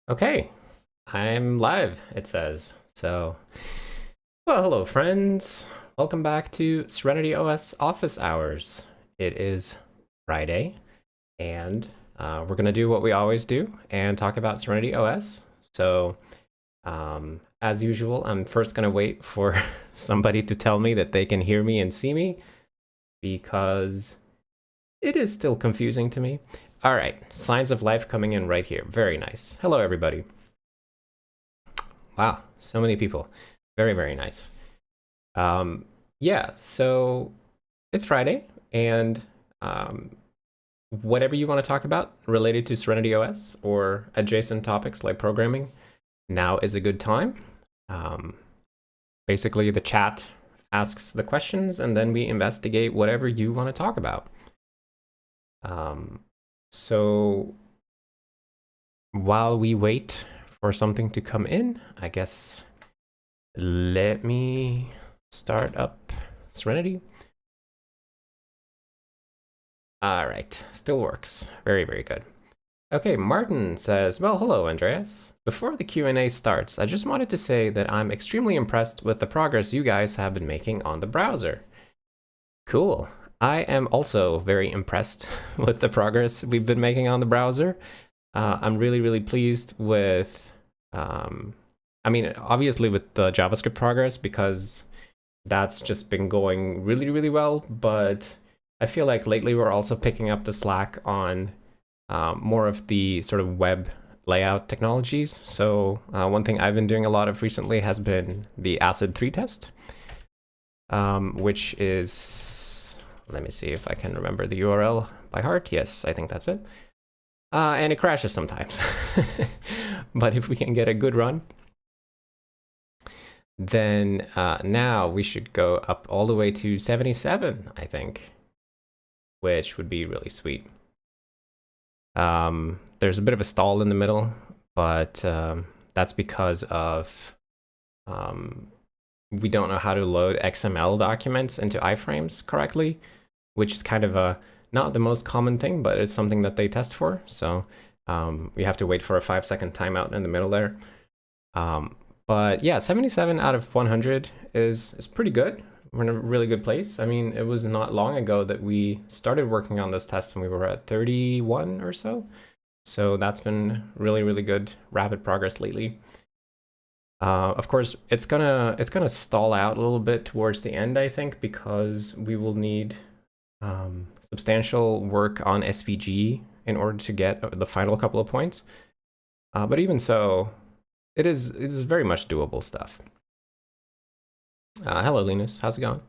Okay, I'm live, it says. So, well, hello, friends. Welcome back to SerenityOS Office Hours. It is Friday, and we're going to do what we always do and talk about SerenityOS. So, as usual, I'm first going to wait for somebody to tell me that they can hear me and see me, because it is still confusing to me. All right, signs of life coming in right here. Very nice. Hello, everybody. Wow, so many people. Very, very nice. Yeah, so it's Friday, and whatever you want to talk about related to Serenity OS or adjacent topics like programming, now is a good time. Basically, the chat asks the questions, and then we investigate whatever you want to talk about. So while we wait for something to come in, I guess let me start up Serenity. All right, still works. Very, very good. Okay, Martin says, well, hello, Andreas. Before the Q&A starts, I just wanted to say that I'm extremely impressed with the progress you guys have been making on the browser. Cool. I am also very impressed with the progress we've been making on the browser. I'm really, really pleased with, I mean, obviously with the JavaScript progress, because that's just been going really, really well. But I feel like lately we're also picking up the slack on more of the sort of web layout technologies. So one thing I've been doing a lot of recently has been the ACID 3 test, which is, let me see if I can remember the URL by heart. Yes, I think that's it. And it crashes sometimes. But if we can get a good run, then now we should go up all the way to 77, I think, which would be really sweet. There's a bit of a stall in the middle, but that's because of we don't know how to load XML documents into iframes correctly, which is kind of not the most common thing, but it's something that they test for. So we have to wait for a 5-second timeout in the middle there. But yeah, 77 out of 100 is pretty good. We're in a really good place. I mean, it was not long ago that we started working on this test and we were at 31 or so. So that's been really, really good, rapid progress lately. Of course, it's gonna stall out a little bit towards the end, I think, because we will need substantial work on SVG in order to get the final couple of points. But even so, it is very much doable stuff. Hello, Linus. How's it going?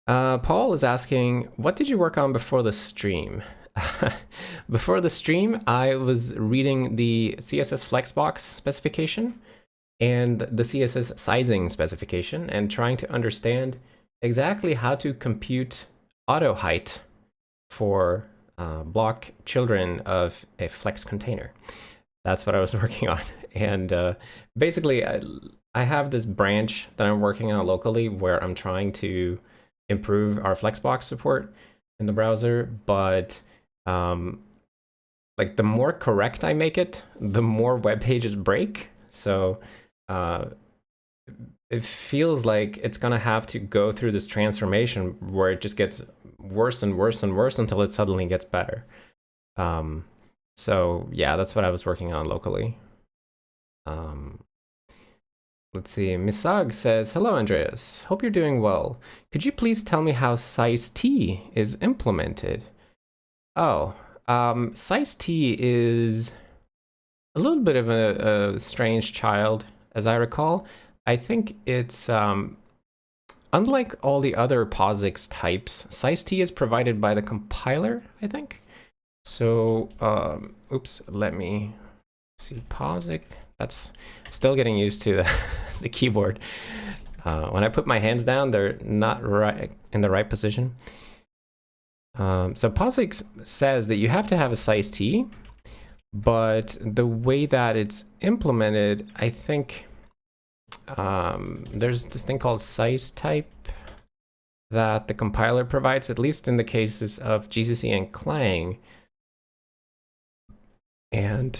Paul is asking, what did you work on before the stream? Before the stream, I was reading the CSS Flexbox specification and the CSS sizing specification and trying to understand exactly how to compute auto height for block children of a Flex container. That's what I was working on. And basically, I have this branch that I'm working on locally where I'm trying to improve our Flexbox support in the browser, but like the more correct I make it, the more web pages break. So it feels like it's gonna have to go through this transformation where it just gets worse and worse and worse until it suddenly gets better. So yeah, that's what I was working on locally. Let's see, Misag says, hello, Andreas. Hope you're doing well. Could you please tell me how size T is implemented? Oh, size T is a little bit of a strange child, as I recall. I think it's, unlike all the other POSIX types, size T is provided by the compiler, I think. So, oops, let me see, POSIX. That's still getting used to the keyboard. When I put my hands down, they're not right in the right position. So POSIX says that you have to have a size T, but the way that it's implemented, I think there's this thing called size type that the compiler provides, at least in the cases of GCC and Clang. And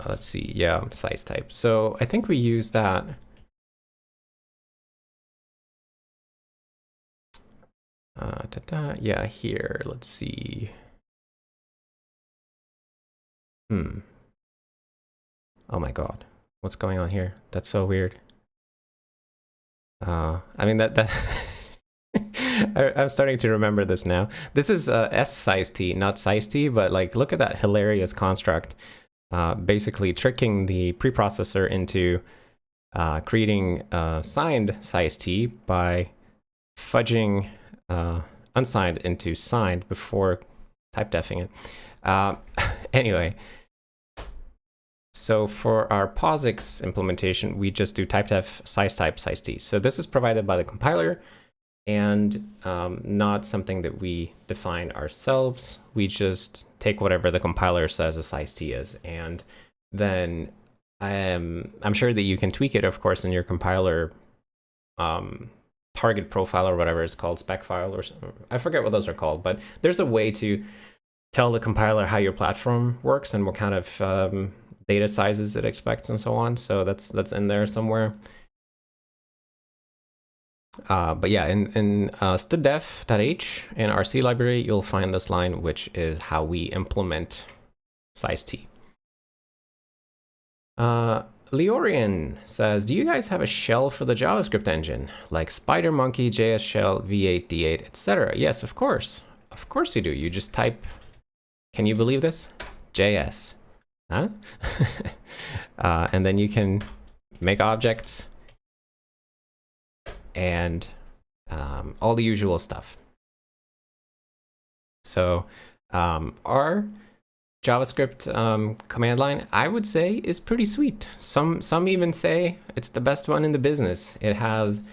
let's see, yeah, size type. So I think we use that. Yeah, here, let's see. Oh my God, what's going on here? That's so weird. I mean, that I'm starting to remember this now. This is S size T, not size T, but like, look at that hilarious construct. Basically tricking the preprocessor into creating signed size T by fudging unsigned into signed before type defing it. Anyway, so for our POSIX implementation, we just do typedef size type size T. So this is provided by the compiler and not something that we define ourselves. We just take whatever the compiler says a size T is, and then I'm sure that you can tweak it, of course, in your compiler target profile or whatever it's called, spec file, or I forget what those are called, but there's a way to tell the compiler how your platform works and what kind of data sizes it expects and so on. So that's in there somewhere. But yeah, in stdef.h in our C library, you'll find this line, which is how we implement size T. Leorian says, do you guys have a shell for the JavaScript engine, like SpiderMonkey, JS Shell, V8, D8, etc.? Yes, of course. Of course we do. You just type, can you believe this? JS. Huh? And then you can make objects and all the usual stuff. So our JavaScript command line, I would say, is pretty sweet. Some even say it's the best one in the business. It has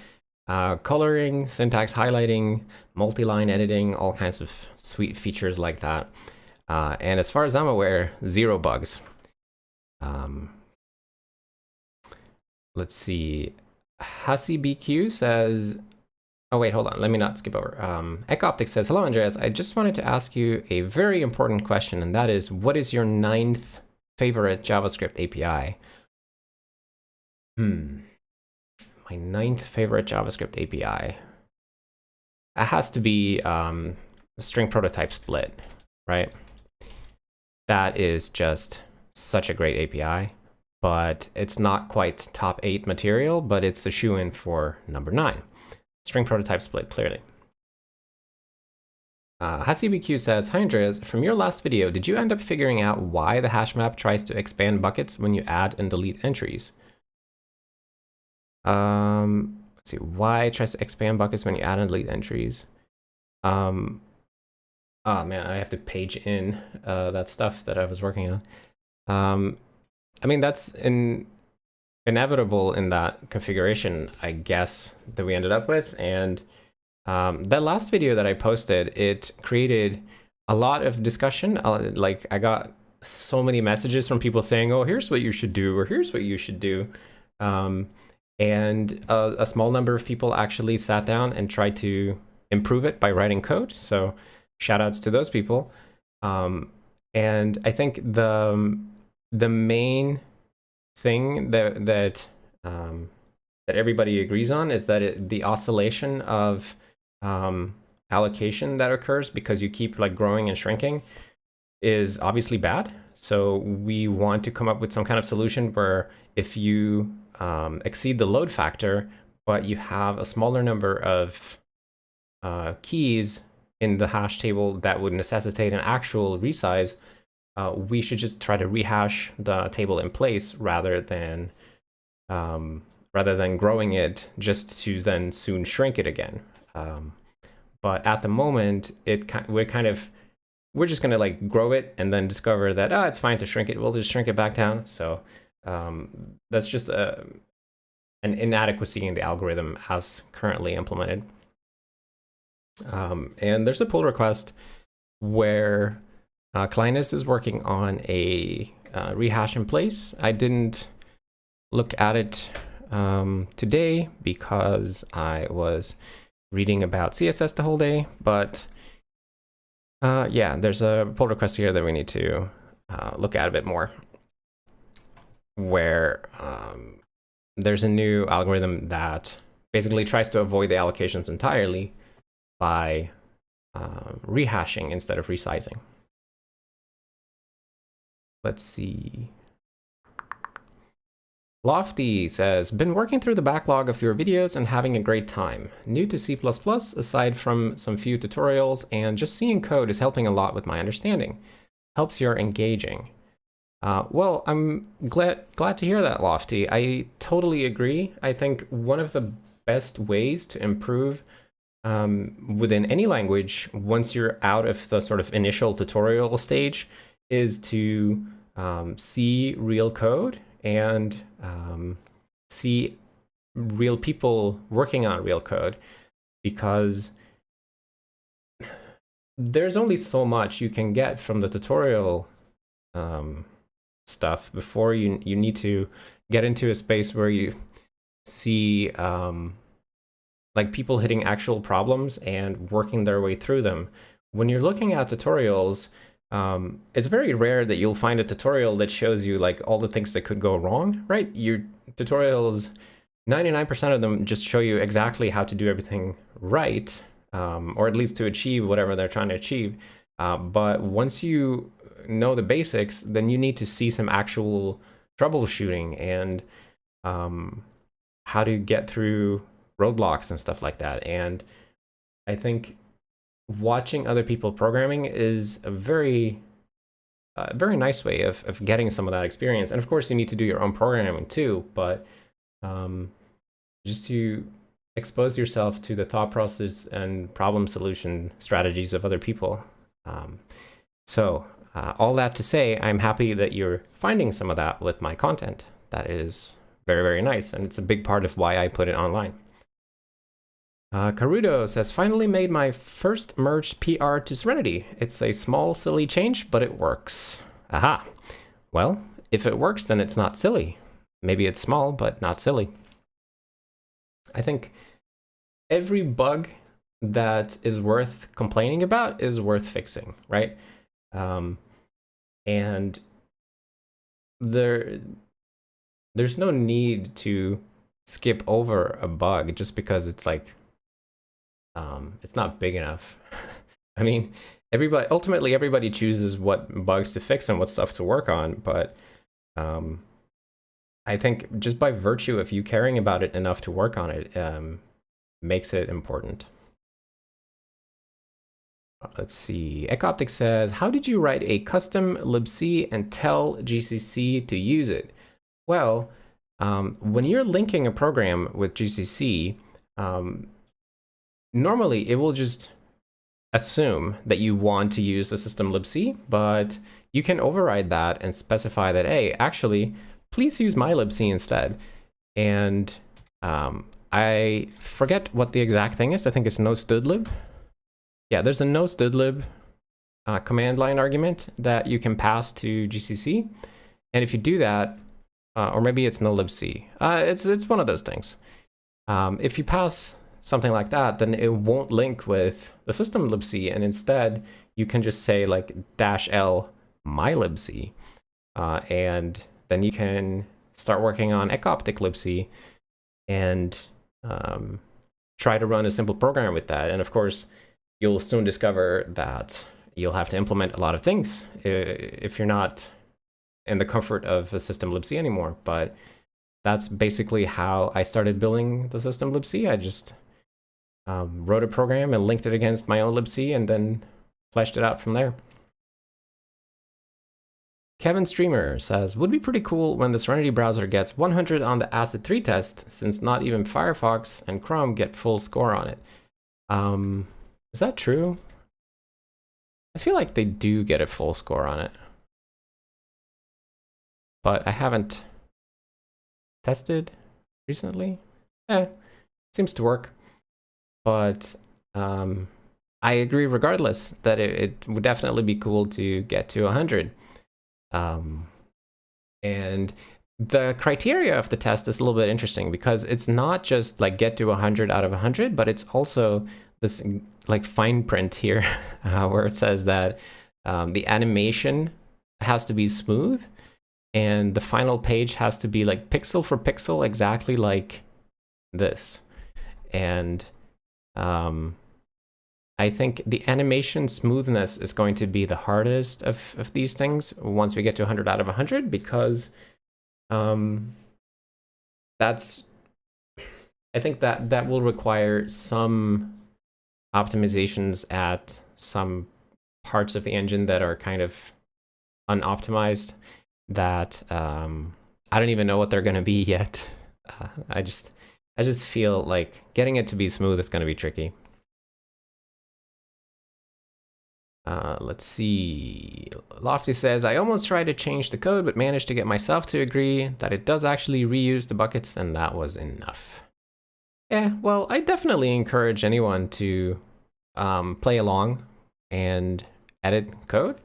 coloring, syntax highlighting, multi-line editing, all kinds of sweet features like that. And as far as I'm aware, 0 bugs. Let's see. HasiBQ says, oh wait, hold on, let me not skip over. ecoptic says, hello Andreas, I just wanted to ask you a very important question, and that is, what is your 9th favorite JavaScript API? My 9th favorite JavaScript API. It has to be string prototype split, right? That is just such a great API, but it's not quite top 8 material, but it's the shoe-in for number 9. String prototype split, clearly. HasiBQ says, hi Andreas, from your last video, did you end up figuring out why the hash map tries to expand buckets when you add and delete entries? Let's see, why it tries to expand buckets when you add and delete entries? Oh man, I have to page in that stuff that I was working on. I mean, that's inevitable in that configuration, I guess, that we ended up with. And that last video that I posted, it created a lot of discussion. Like, I got so many messages from people saying, oh, here's what you should do, or here's what you should do. And a small number of people actually sat down and tried to improve it by writing code. So shout outs to those people. And I think the main thing that everybody agrees on is that the oscillation of allocation that occurs because you keep like growing and shrinking is obviously bad. So we want to come up with some kind of solution where if you exceed the load factor, but you have a smaller number of keys in the hash table that would necessitate an actual resize, we should just try to rehash the table in place rather than growing it just to then soon shrink it again. But at the moment, we're just gonna like grow it and then discover that it's fine to shrink it. We'll just shrink it back down. So that's just an inadequacy in the algorithm as currently implemented. And there's a pull request where Klinus is working on a rehash in place. I didn't look at it today because I was reading about CSS the whole day, but yeah, there's a pull request here that we need to look at a bit more. where there's a new algorithm that basically tries to avoid the allocations entirely by rehashing instead of resizing. Let's see. Lofty says, been working through the backlog of your videos and having a great time. New to C++, aside from some few tutorials, and just seeing code is helping a lot with my understanding. Helps you're engaging. Well, I'm glad to hear that, Lofty. I totally agree. I think one of the best ways to improve within any language, once you're out of the sort of initial tutorial stage, is to see real code and see real people working on real code, because there's only so much you can get from the tutorial stuff before you need to get into a space where you see like people hitting actual problems and working their way through them. When you're looking at tutorials, it's very rare that you'll find a tutorial that shows you like all the things that could go wrong, right? Your tutorials, 99% of them just show you exactly how to do everything right, or at least to achieve whatever they're trying to achieve. But once you know the basics, then you need to see some actual troubleshooting and how to get through roadblocks and stuff like that. And I think watching other people programming is a very nice way of getting some of that experience. And of course, you need to do your own programming too, but just to expose yourself to the thought process and problem solution strategies of other people. So all that to say, I'm happy that you're finding some of that with my content. That is very, very nice. And it's a big part of why I put it online. Karudo says, finally made my first merged PR to Serenity. It's a small, silly change, but it works. Aha. Well, if it works, then it's not silly. Maybe it's small, but not silly. I think every bug that is worth complaining about is worth fixing, right? And there's no need to skip over a bug just because it's like, it's not big enough. I mean, ultimately everybody chooses what bugs to fix and what stuff to work on, but I think just by virtue of you caring about it enough to work on it makes it important. Let's see. Ecoptic says, how did you write a custom libc and tell GCC to use it? Well, when you're linking a program with GCC, normally it will just assume that you want to use the system libc, but you can override that and specify that, hey, actually, please use my libc instead. And I forget what the exact thing is. I think it's no stdlib. Yeah, there's a no stdlib command line argument that you can pass to GCC. And if you do that, or maybe it's no libc, it's one of those things. If you pass something like that, then it won't link with the system libc, and instead you can just say like -l my libc, and then you can start working on ecoptic libc and try to run a simple program with that. And of course, you'll soon discover that you'll have to implement a lot of things if you're not in the comfort of a system libc anymore. But that's basically how I started building the system libc. I just wrote a program and linked it against my own libc and then fleshed it out from there. Kevin Streamer says, would be pretty cool when the Serenity browser gets 100 on the ACID3 test, since not even Firefox and Chrome get full score on it. Is that true? I feel like they do get a full score on it, but I haven't tested recently. Seems to work. But I agree regardless that it would definitely be cool to get to 100. And the criteria of the test is a little bit interesting, because it's not just like get to 100 out of 100, but it's also this like fine print here where it says that the animation has to be smooth. and the final page has to be like pixel for pixel, exactly like this. And I think the animation smoothness is going to be the hardest of these things once we get to 100 out of 100, because that's, I think that will require some optimizations at some parts of the engine that are kind of unoptimized, that I don't even know what they're going to be yet. I just feel like getting it to be smooth is going to be tricky. Let's see. Lofty says, I almost tried to change the code, but managed to get myself to agree that it does actually reuse the buckets, and that was enough. Yeah, well, I definitely encourage anyone to play along and edit code.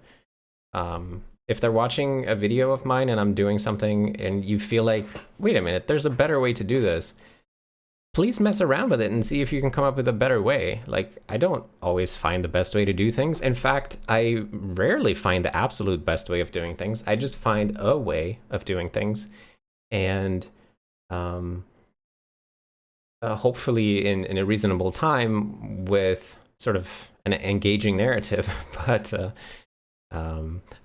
If they're watching a video of mine and I'm doing something and you feel like, wait a minute, there's a better way to do this, please mess around with it and see if you can come up with a better way. Like, I don't always find the best way to do things. In fact, I rarely find the absolute best way of doing things. I just find a way of doing things. And hopefully in a reasonable time with sort of an engaging narrative. But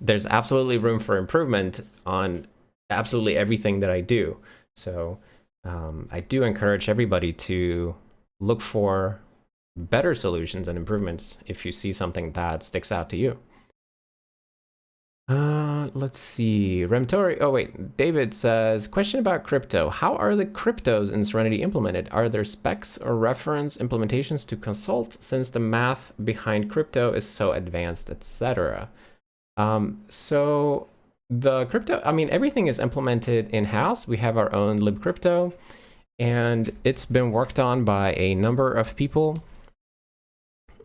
there's absolutely room for improvement on absolutely everything that I do. So I do encourage everybody to look for better solutions and improvements if you see something that sticks out to you. Let's see. Remptory. Oh, wait. David says, question about crypto. How are the cryptos in Serenity implemented? Are there specs or reference implementations to consult since the math behind crypto is so advanced, etc.? So the crypto, I mean, everything is implemented in-house. We have our own libcrypto, and it's been worked on by a number of people.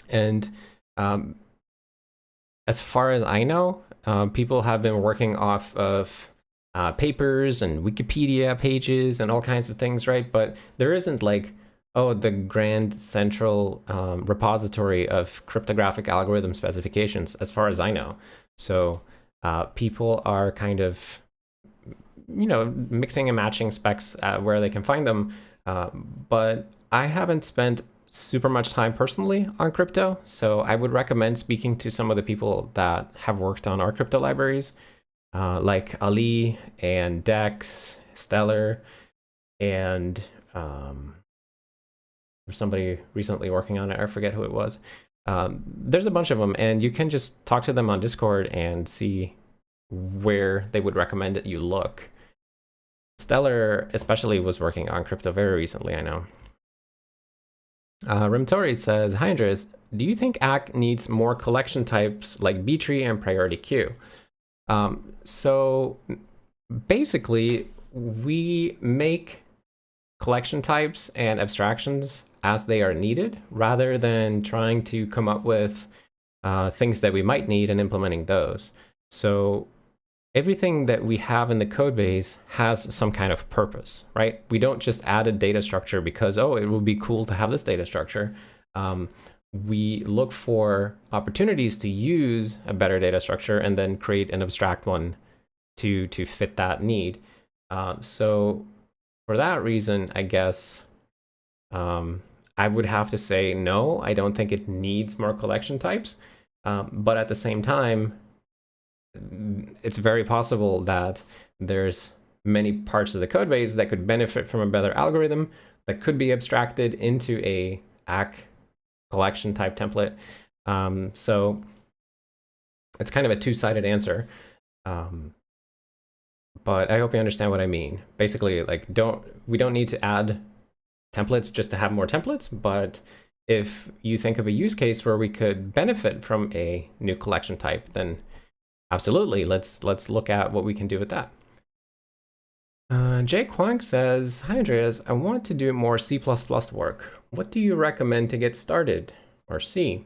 And as far as I know, people have been working off of papers and Wikipedia pages and all kinds of things, right? But there isn't like, oh, the grand central repository of cryptographic algorithm specifications, as far as I know. So people are kind of, mixing and matching specs where they can find them. But I haven't spent super much time personally on crypto, so I would recommend speaking to some of the people that have worked on our crypto libraries, like Ali and Dex, Stellar, and there's somebody recently working on it. I forget who it was. There's a bunch of them, and you can just talk to them on Discord and see where they would recommend that you look. Stellar especially was working on crypto very recently, I know. Remptory says, hi Andreas, do you think ACK needs more collection types like B-tree and priority queue? So basically, we make collection types and abstractions as they are needed, rather than trying to come up with things that we might need and implementing those. So everything that we have in the code base has some kind of purpose, right? We don't just add a data structure because, oh, it would be cool to have this data structure. We look for opportunities to use a better data structure and then create an abstract one to fit that need. So for that reason, I guess I would have to say no, I don't think it needs more collection types. But at the same time, it's very possible that there's many parts of the code base that could benefit from a better algorithm that could be abstracted into a ACK collection type template. So it's kind of a two-sided answer. But I hope you understand what I mean. Basically, like, we don't need to add templates just to have more templates, but if you think of a use case where we could benefit from a new collection type, then absolutely, let's look at what we can do with that. Jake Huang says, hi Andreas, I want to do more C++ work. What do you recommend to get started? Or C?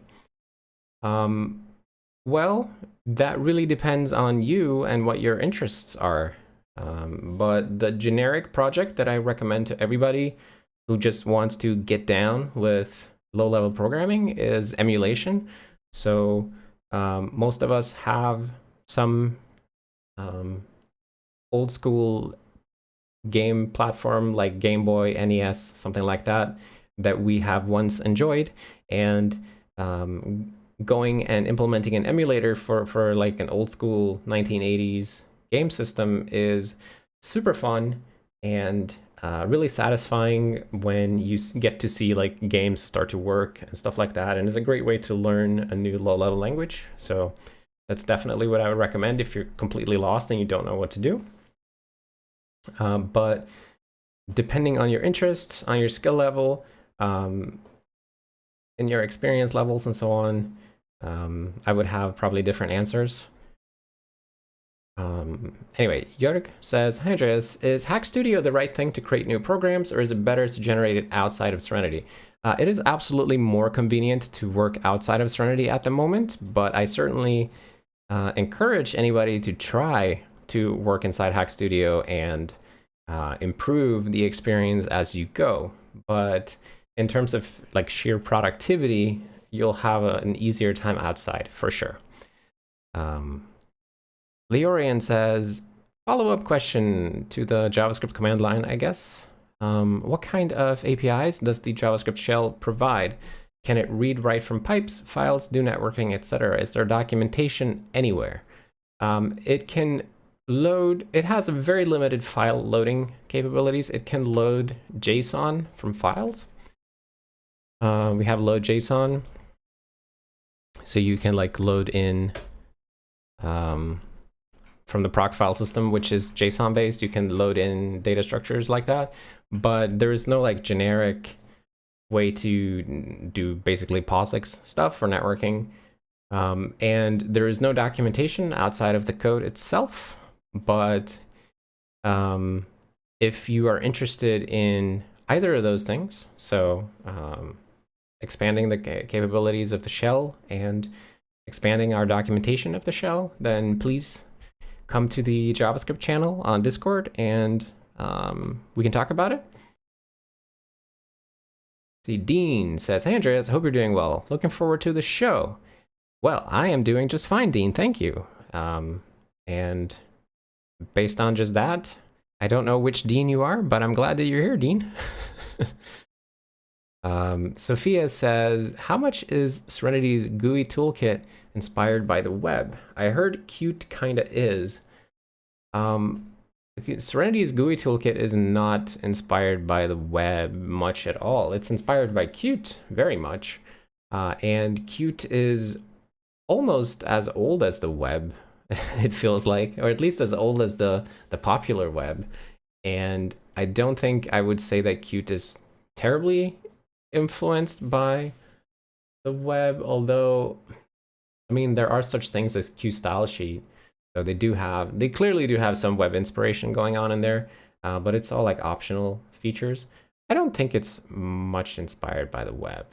Well, that really depends on you and what your interests are. But the generic project that I recommend to everybody who just wants to get down with low-level programming is emulation. So most of us have some old school game platform like Game Boy, NES, something like that, that we have once enjoyed, and going and implementing an emulator for like an old school 1980s game system is super fun and really satisfying when you get to see like games start to work and stuff like that, and it's a great way to learn a new low-level language. So that's definitely what I would recommend if you're completely lost and you don't know what to do. But depending on your interests, on your skill level, and your experience levels and so on, I would have probably different answers. Anyway, Jörg says, "Hi Andreas, is Hack Studio the right thing to create new programs, or is it better to generate it outside of Serenity?" It is absolutely more convenient to work outside of Serenity at the moment, but I certainly encourage anybody to try to work inside Hack Studio and improve the experience as you go. But in terms of like sheer productivity, you'll have an easier time outside for sure. Leorian says, follow-up question to the JavaScript command line, I guess. What kind of APIs does the JavaScript shell provide? Can it read, write from pipes, files, do networking, etc.? Is there documentation anywhere? It can load, it has a very limited file loading capabilities. It can load JSON from files. We have load JSON. So you can like load in from the proc file system, which is JSON based, you can load in data structures like that, but there is no like generic way to do basically POSIX stuff for networking. And there is no documentation outside of the code itself, but if you are interested in either of those things, so expanding the capabilities of the shell and expanding our documentation of the shell, then please come to the JavaScript channel on Discord and we can talk about it. See, Dean says, "Hey Andreas, I hope you're doing well. Looking forward to the show." Well, I am doing just fine, Dean, thank you. And based on just that, I don't know which Dean you are, but I'm glad that you're here, Dean. Sophia says, "How much is Serenity's GUI toolkit inspired by the web? I heard Qt kinda is." Serenity's GUI toolkit is not inspired by the web much at all. It's inspired by Qt very much, and Qt is almost as old as the web, it feels like, or at least as old as the popular web. And I don't think I would say that Qt is terribly influenced by the web, although, I mean, there are such things as QStyleSheet, so they clearly do have some web inspiration going on in there, but it's all like optional features. I don't think it's much inspired by the web.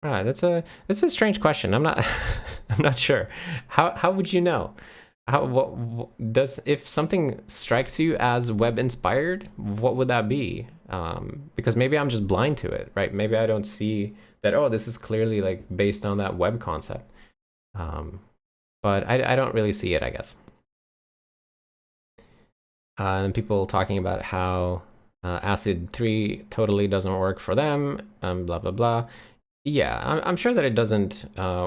Right, that's a strange question. I'm not I'm not sure. How would you know? What does, if something strikes you as web inspired, what would that be? Because maybe I'm just blind to it, right? Maybe I don't see that, oh, this is clearly like based on that web concept. But I don't really see it, I guess. And people talking about how ACID 3 totally doesn't work for them, blah, blah, blah. Yeah, I'm sure that it doesn't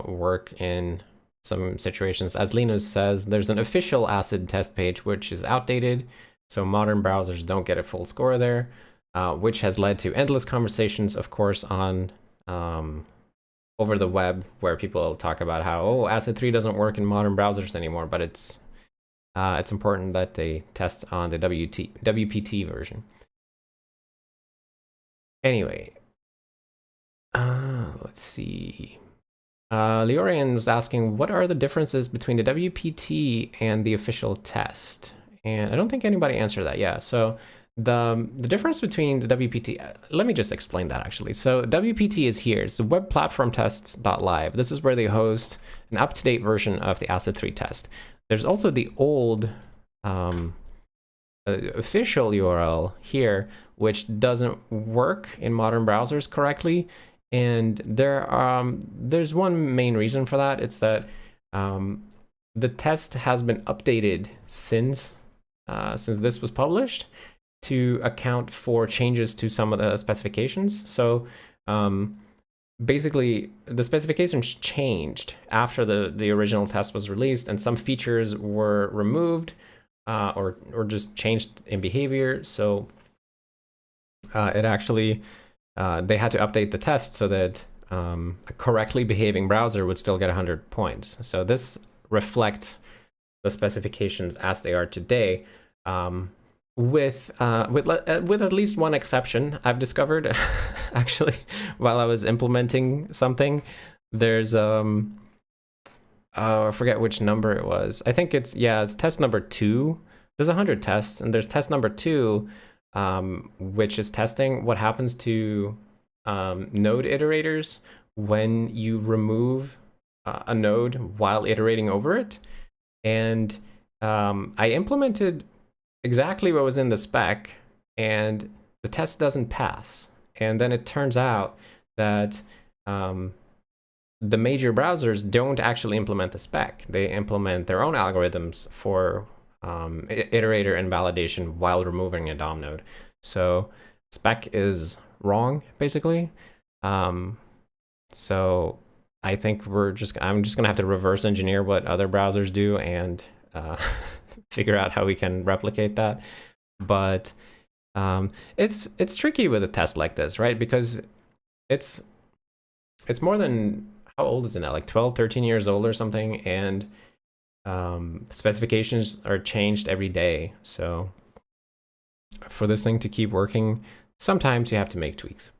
work in some situations. As Linus says, there's an official ACID test page which is outdated, so modern browsers don't get a full score there, which has led to endless conversations, of course, on over the web, where people talk about how, oh, ACID 3 doesn't work in modern browsers anymore, but it's important that they test on the WPT version. Anyway, let's see. Leorian was asking, what are the differences between the WPT and the official test? And I don't think anybody answered that. Yeah, so the difference between the WPT, let me just explain that actually. So WPT is here, it's the web platform tests.live. This is where they host an up-to-date version of the ACID 3 test. There's also the old official URL here, which doesn't work in modern browsers correctly. And there's one main reason for that. It's that the test has been updated since this was published to account for changes to some of the specifications. So basically, the specifications changed after the original test was released, and some features were removed or just changed in behavior. So it actually they had to update the test so that a correctly behaving browser would still get 100 points. So this reflects the specifications as they are today, with at least one exception I've discovered. Actually, while I was implementing something, there's I forget which number it was. I think it's test number 2. There's 100 tests, and there's test number 2, which is testing what happens to node iterators when you remove a node while iterating over it. And I implemented exactly what was in the spec, and the test doesn't pass. And then it turns out that the major browsers don't actually implement the spec. They implement their own algorithms for iterator invalidation while removing a DOM node. So spec is wrong, basically. So I think I'm just gonna have to reverse engineer what other browsers do and figure out how we can replicate that. But it's tricky with a test like this, right? Because it's more than, how old is it now? Like 12, 13 years old or something, and specifications are changed every day. So for this thing to keep working, sometimes you have to make tweaks.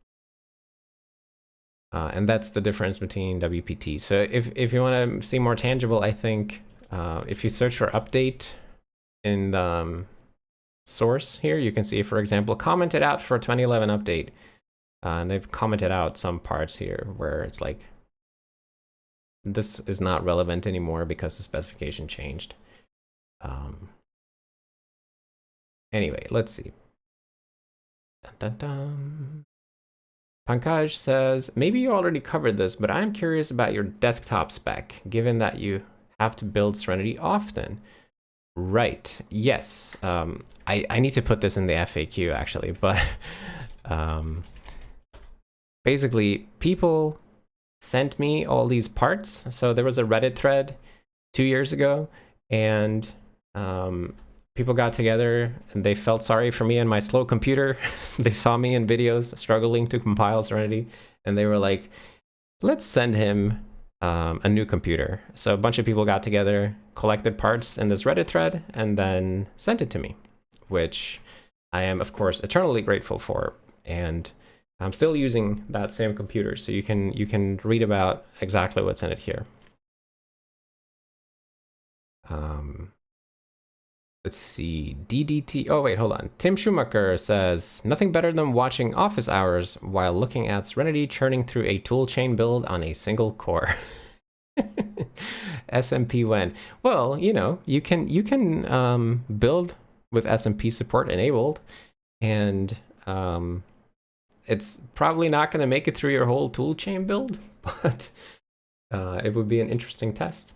And that's the difference between WPT. So if you want to see more tangible, I think if you search for update in the source here, you can see, for example, commented out for 2011 update. And they've commented out some parts here where it's like, this is not relevant anymore because the specification changed. Anyway, let's see. Dun, dun, dun. Pankaj says, maybe you already covered this, but I'm curious about your desktop spec, given that you have to build Serenity often. Right, yes. I need to put this in the FAQ, actually, but basically, people sent me all these parts. So there was a Reddit thread 2 years ago, and people got together and they felt sorry for me and my slow computer. They saw me in videos struggling to compile Serenity, and they were like, let's send him a new computer. So a bunch of people got together, collected parts in this Reddit thread, and then sent it to me, which I am, of course, eternally grateful for. And I'm still using that same computer, so you can read about exactly what's in it here. Let's see, DDT. Oh wait, hold on. Tim Schumacher says, nothing better than watching office hours while looking at Serenity churning through a toolchain build on a single core. SMP when? Well, you know, you can build with SMP support enabled, and it's probably not going to make it through your whole toolchain build, but it would be an interesting test.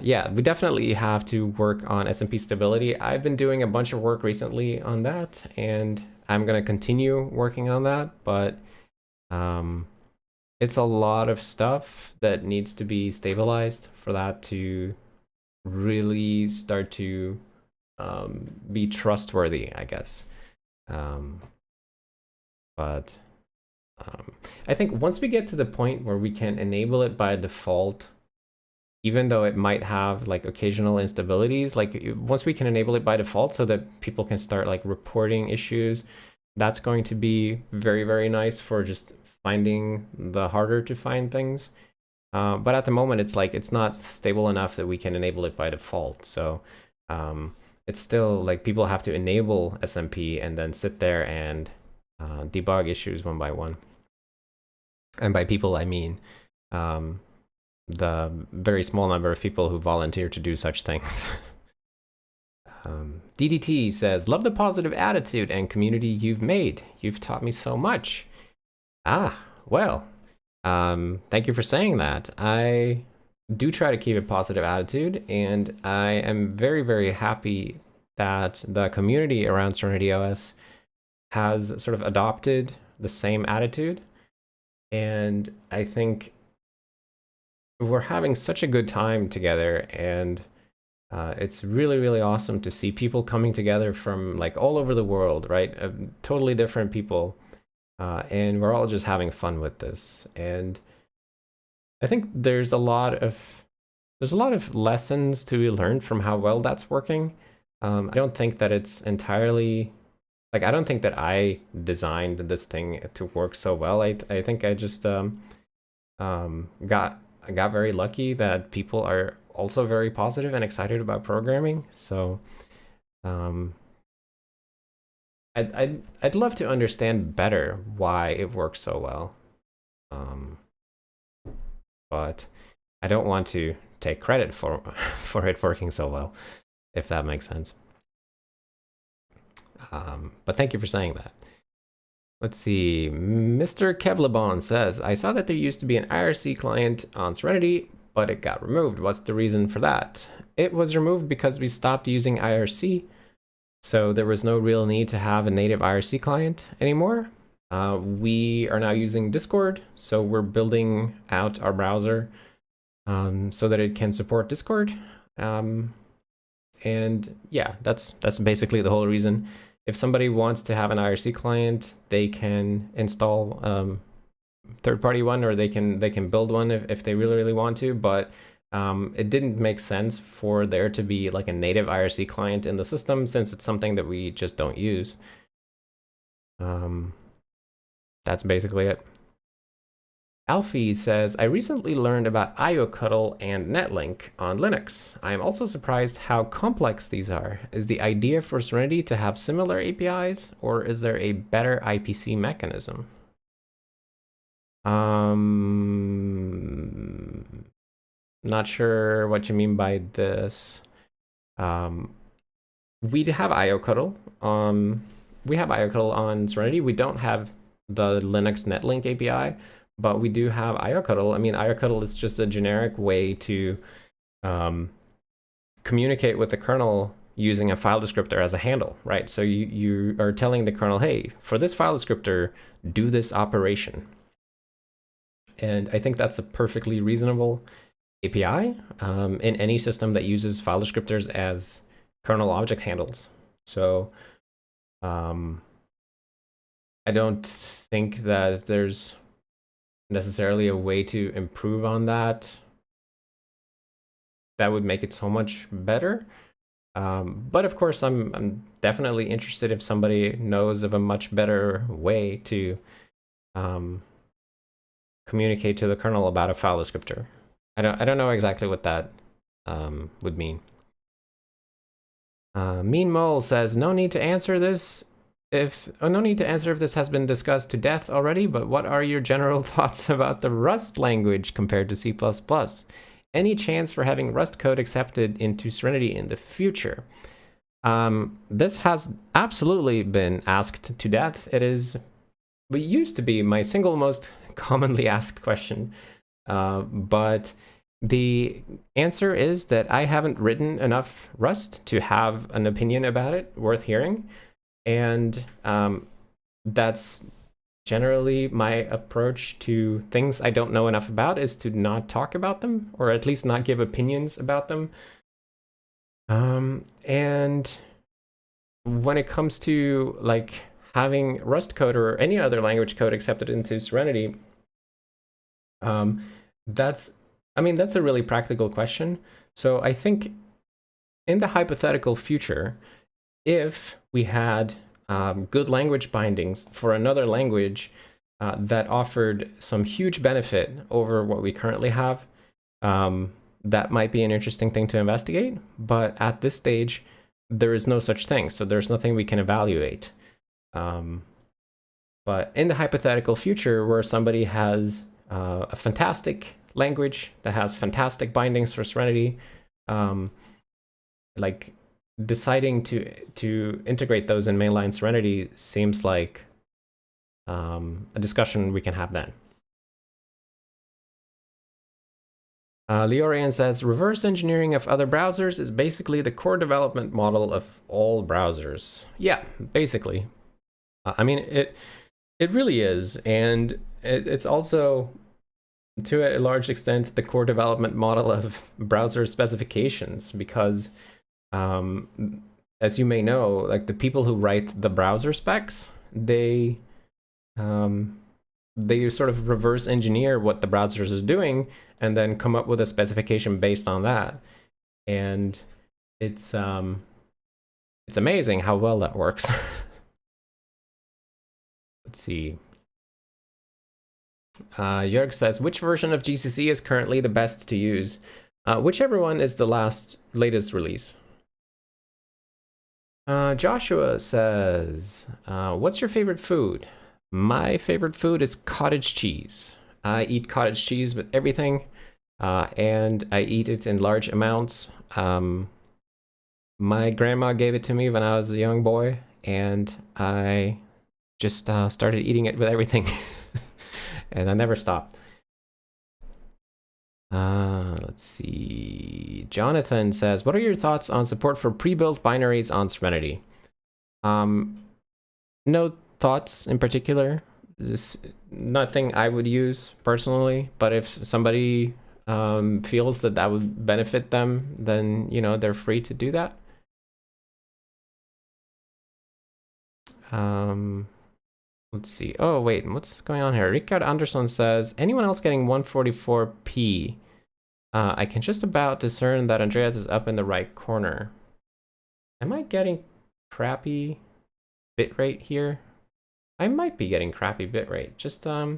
Yeah, we definitely have to work on SMP stability. I've been doing a bunch of work recently on that, and I'm going to continue working on that, but it's a lot of stuff that needs to be stabilized for that to really start to be trustworthy, I guess. But I think once we get to the point where we can enable it by default, even though it might have like occasional instabilities, like once we can enable it by default so that people can start like reporting issues, that's going to be very, very nice for just finding the harder to find things. But at the moment, it's like, it's not stable enough that we can enable it by default. So it's still like people have to enable SMP and then sit there and debug issues one by one. And by people, I mean the very small number of people who volunteer to do such things. DDT says, love the positive attitude and community you've made. You've taught me so much. Ah, Well, thank you for saying that. I do try to keep a positive attitude, and I am very, very happy that the community around SerenityOS has sort of adopted the same attitude. And I think we're having such a good time together, and it's really, really awesome to see people coming together from like all over the world, right? Totally different people. And we're all just having fun with this. And I think there's a lot of lessons to be learned from how well that's working. I don't think that it's entirely like, I don't think that I designed this thing to work so well. I think I just got very lucky that people are also very positive and excited about programming. So I'd love to understand better why it works so well. But I don't want to take credit for it working so well, if that makes sense. But thank you for saying that. Let's see, Mr. Kevlabon says, I saw that there used to be an IRC client on Serenity, but it got removed. What's the reason for that? It was removed because we stopped using IRC, so there was no real need to have a native IRC client anymore. We are now using Discord, so we're building out our browser so that it can support Discord. And yeah, that's basically the whole reason. If somebody wants to have an IRC client, they can install third-party one, or they can build one if they really, really want to. But it didn't make sense for there to be like a native IRC client in the system, since it's something that we just don't use. That's basically it. Alfie says, I recently learned about iocuddle and netlink on Linux. I am also surprised how complex these are. Is the idea for Serenity to have similar APIs, or is there a better IPC mechanism? Not sure what you mean by this. We have iocuddle. We have iocuddle on Serenity. We don't have the Linux netlink API, but we do have iocuddle. I mean, iocuddle is just a generic way to communicate with the kernel using a file descriptor as a handle, right? So you are telling the kernel, hey, for this file descriptor, do this operation. And I think that's a perfectly reasonable API in any system that uses file descriptors as kernel object handles. So I don't think that there's necessarily a way to improve on that would make it so much better. But of course, I'm definitely interested if somebody knows of a much better way to communicate to the kernel about a file descriptor. I don't know exactly what that would mean. Mean Mole says, no need to answer this if this has been discussed to death already, but what are your general thoughts about the Rust language compared to C++? Any chance for having Rust code accepted into Serenity in the future? This has absolutely been asked to death. It used to be my single most commonly asked question, but the answer is that I haven't written enough Rust to have an opinion about it worth hearing. And that's generally my approach to things I don't know enough about, is to not talk about them, or at least not give opinions about them. And when it comes to like having Rust code or any other language code accepted into Serenity, that's a really practical question. So I think in the hypothetical future, if we had good language bindings for another language that offered some huge benefit over what we currently have, that might be an interesting thing to investigate. But at this stage, there is no such thing. So there's nothing we can evaluate. But in the hypothetical future, where somebody has a fantastic language that has fantastic bindings for Serenity, like deciding to integrate those in mainline Serenity seems like a discussion we can have then. Leorian says, reverse engineering of other browsers is basically the core development model of all browsers. Yeah, basically. I mean, it really is, and it's also, to a large extent, the core development model of browser specifications, because as you may know, like the people who write the browser specs, they sort of reverse engineer what the browsers is doing and then come up with a specification based on that. And it's amazing how well that works. Let's see. Jörg says, which version of GCC is currently the best to use? Whichever one is the latest release. Joshua says, what's your favorite food? My favorite food is cottage cheese. I eat cottage cheese with everything, and I eat it in large amounts. My grandma gave it to me when I was a young boy, and I just started eating it with everything. And I never stopped. Let's see. Jonathan says, what are your thoughts on support for pre-built binaries on Serenity? No thoughts in particular. This nothing I would use personally, but if somebody feels that that would benefit them, then, you know, they're free to do that. Let's see. Oh, wait, what's going on here? Richard Anderson says, anyone else getting 144p? I can just about discern that Andreas is up in the right corner. Am I getting crappy bitrate here? I might be getting crappy bitrate. Just, let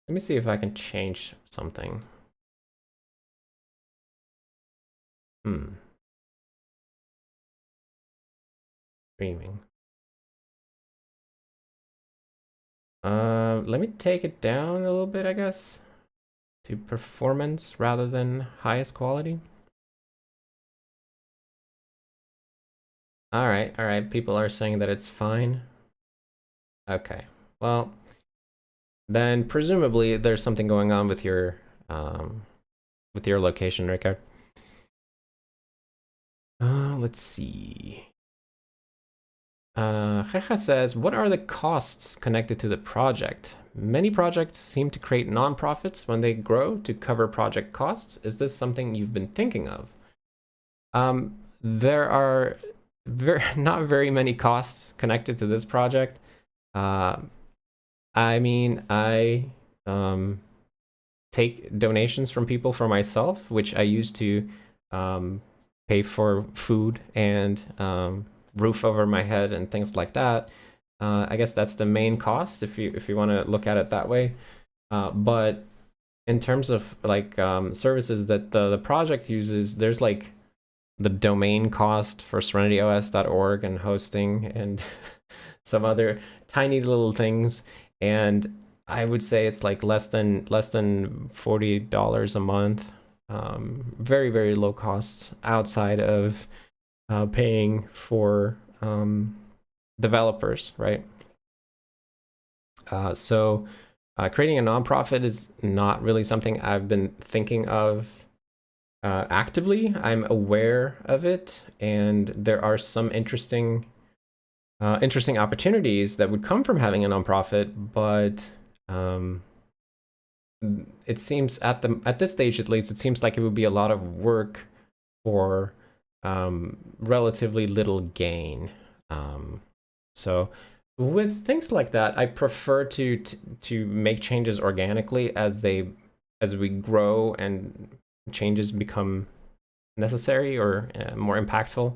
me see if I can change something. Streaming. Let me take it down a little bit, I guess, to performance rather than highest quality. All right, people are saying that it's fine. Okay, well, then presumably there's something going on with your location, Rickard. Let's see. Jeja says, what are the costs connected to the project? Many projects seem to create non-profits when they grow to cover project costs. Is this something you've been thinking of? There are not very many costs connected to this project. I mean, I take donations from people for myself, which I use to pay for food and roof over my head and things like that. I guess that's the main cost if you want to look at it that way. But in terms of like services that the project uses, there's like the domain cost for SerenityOS.org and hosting and some other tiny little things. And I would say it's like less than $40 a month. Very, very low costs outside of paying for developers, right? So creating a nonprofit is not really something I've been thinking of actively. I'm aware of it, and there are some interesting opportunities that would come from having a nonprofit, but it seems at this stage at least, it seems like it would be a lot of work for relatively little gain. So with things like that, I prefer to make changes organically as we grow and changes become necessary or more impactful.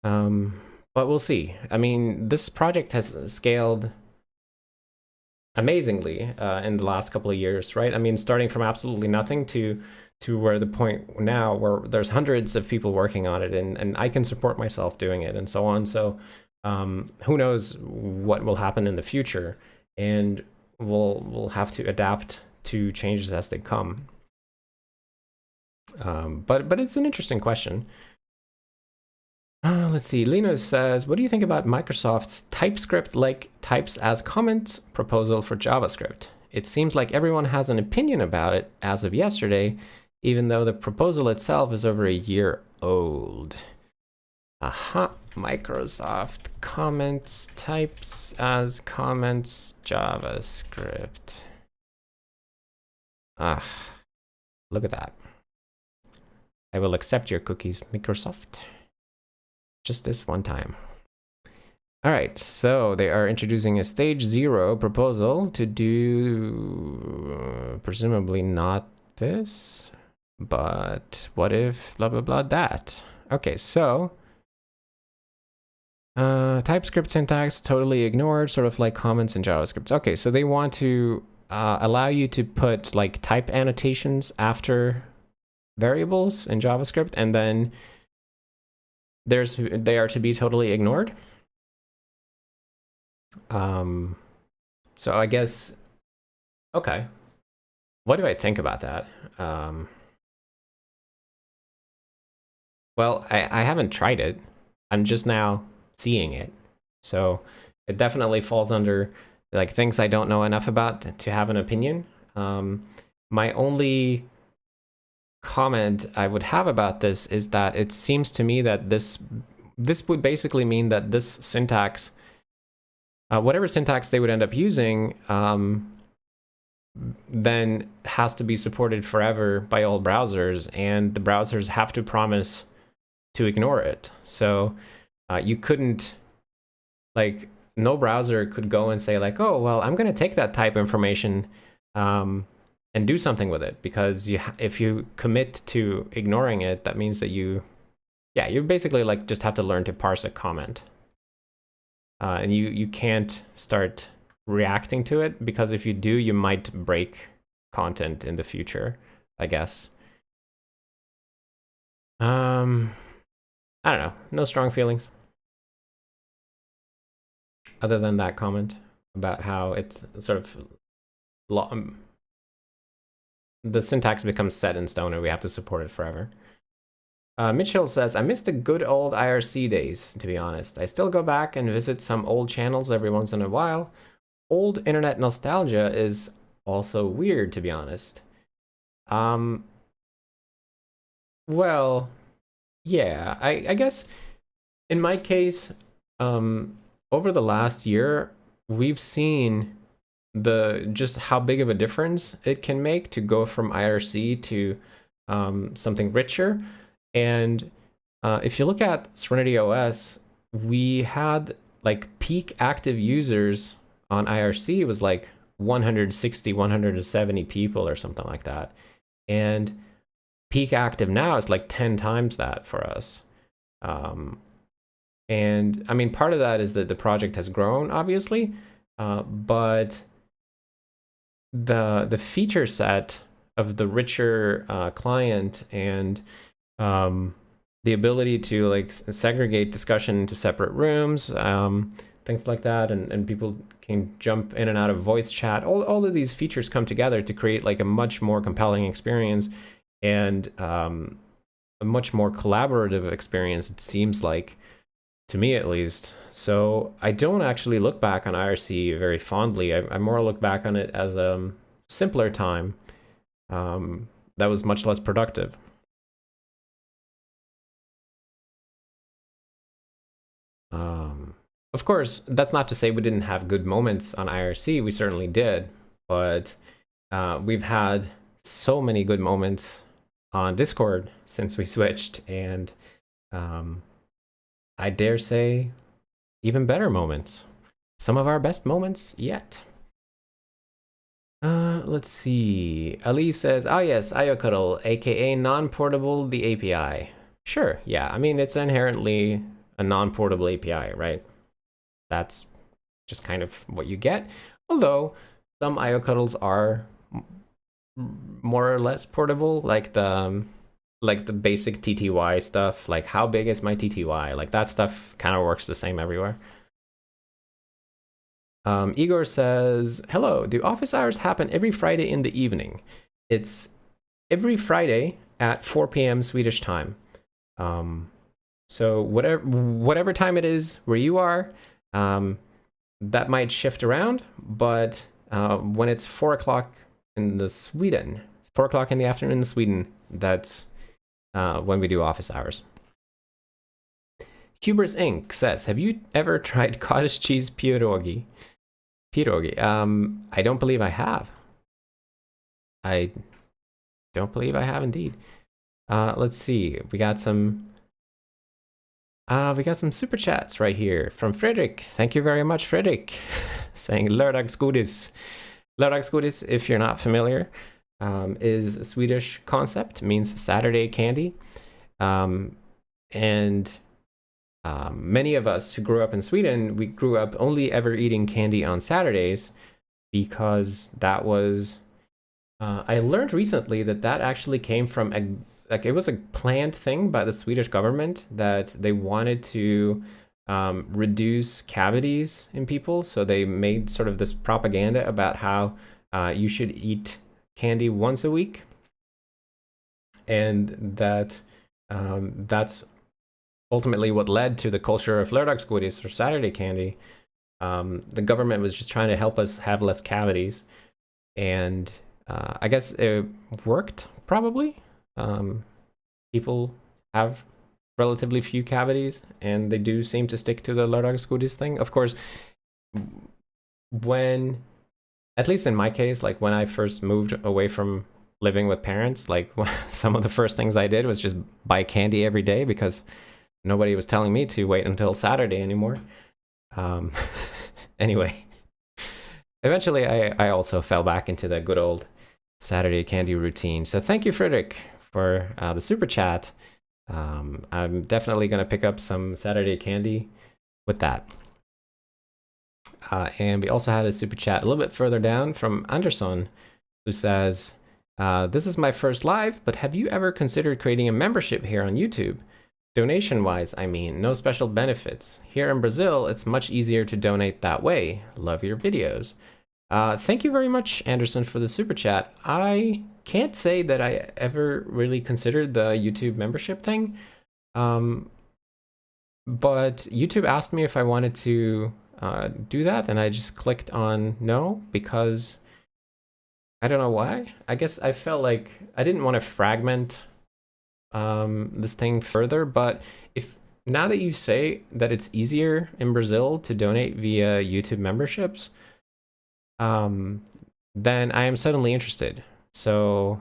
But we'll see. I mean, this project has scaled amazingly in the last couple of years, right? I mean, starting from absolutely nothing to where the point now where there's hundreds of people working on it, and I can support myself doing it and so on. So who knows what will happen in the future, and we'll have to adapt to changes as they come. But it's an interesting question. Let's see. Lena says, what do you think about Microsoft's TypeScript like types as comments proposal for JavaScript? it seems like everyone has an opinion about it as of yesterday, even though the proposal itself is over a year old. Aha, Microsoft comments types as comments JavaScript. Ah, look at that. I will accept your cookies, Microsoft. Just this one time. All right, so they are introducing a stage 0 proposal to do presumably not this, but what if blah, blah, blah, that. Okay, so TypeScript syntax totally ignored, sort of like comments in JavaScript. Okay, so they want to allow you to put like type annotations after variables in JavaScript, and then they are to be totally ignored. So I guess, okay. What do I think about that? Well, I haven't tried it. I'm just now seeing it. So it definitely falls under like things I don't know enough about to have an opinion. My only comment I would have about this is that it seems to me that this would basically mean that this syntax, whatever syntax they would end up using, then has to be supported forever by all browsers, and the browsers have to promise to ignore it. So you couldn't, like, no browser could go and say like, oh, well, I'm going to take that type information and do something with it, because if you commit to ignoring it, that means that you basically like just have to learn to parse a comment. And you can't start reacting to it, because if you do, you might break content in the future, I guess. I don't know, no strong feelings other than that comment about how it's sort of the syntax becomes set in stone and we have to support it forever. Mitchell says, I miss the good old IRC days, to be honest. I still go back and visit some old channels every once in a while. Old internet nostalgia is also weird, to be honest. Well, yeah, I guess in my case, over the last year, we've seen just how big of a difference it can make to go from IRC to something richer. And if you look at SerenityOS, we had like peak active users on IRC was like 160, 170 people or something like that. And peak active now is like 10 times that for us. And I mean, part of that is that the project has grown, obviously, but the feature set of the richer client and the ability to like segregate discussion into separate rooms, things like that, and people can jump in and out of voice chat. All of these features come together to create like a much more compelling experience and a much more collaborative experience, it seems like, to me at least. So I don't actually look back on IRC very fondly. I more look back on it as a simpler time that was much less productive. Of course, that's not to say we didn't have good moments on IRC. We certainly did, but we've had so many good moments on Discord since we switched, and I dare say even better moments. Some of our best moments yet. Let's see. Ali says, oh yes, iocuddle, aka non-portable the API. Sure, yeah, I mean, it's inherently a non-portable API, right? That's just kind of what you get. Although some iocuddles are more or less portable, like the basic TTY stuff, like how big is my TTY? Like that stuff kind of works the same everywhere. Igor says, hello, do office hours happen every Friday in the evening? It's every Friday at 4 p.m. Swedish time. So whatever time it is where you are, that might shift around, but when it's 4 o'clock in the Sweden, 4 o'clock in the afternoon in Sweden, that's when we do office hours. Hubers Inc. says, have you ever tried cottage cheese pierogi? I don't believe I have. I don't believe I have indeed. Let's see. We got some super chats right here from Fredrik. Thank you very much, Fredrik, saying lördagsgodis. Lördagsgodis, if you're not familiar, is a Swedish concept, means Saturday candy. Many of us who grew up in Sweden, we grew up only ever eating candy on Saturdays because that was, I learned recently that actually came from it was a planned thing by the Swedish government that they wanted to reduce cavities in people. So they made sort of this propaganda about how you should eat candy once a week. And that's ultimately what led to the culture of lördagsgodis, or Saturday candy. The government was just trying to help us have less cavities. And I guess it worked, probably. People have relatively few cavities, and they do seem to stick to the lördagsgodis thing. Of course, when, at least in my case, like when I first moved away from living with parents, like some of the first things I did was just buy candy every day because nobody was telling me to wait until Saturday anymore. Anyway, eventually I also fell back into the good old Saturday candy routine. So thank you, Frederick, for the super chat. I'm definitely going to pick up some Saturday candy with that. And we also had a super chat a little bit further down from Anderson, who says, this is my first live, but have you ever considered creating a membership here on YouTube? Donation-wise, I mean, no special benefits. Here in Brazil, it's much easier to donate that way. Love your videos. Thank you very much, Anderson, for the super chat. I can't say that I ever really considered the YouTube membership thing, but YouTube asked me if I wanted to do that, and I just clicked on no because I don't know why. I guess I felt like I didn't want to fragment this thing further, but if now that you say that it's easier in Brazil to donate via YouTube memberships, then I am suddenly interested. So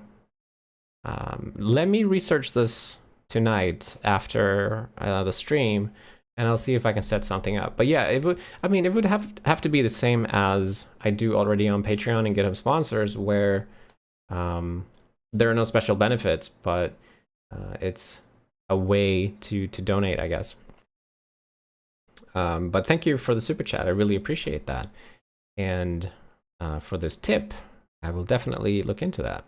let me research this tonight after the stream, and I'll see if I can set something up. But yeah, it would. I mean, it would have to be the same as I do already on Patreon and GitHub sponsors, where there are no special benefits, but it's a way to donate, I guess. But thank you for the super chat. I really appreciate that. And for this tip, I will definitely look into that.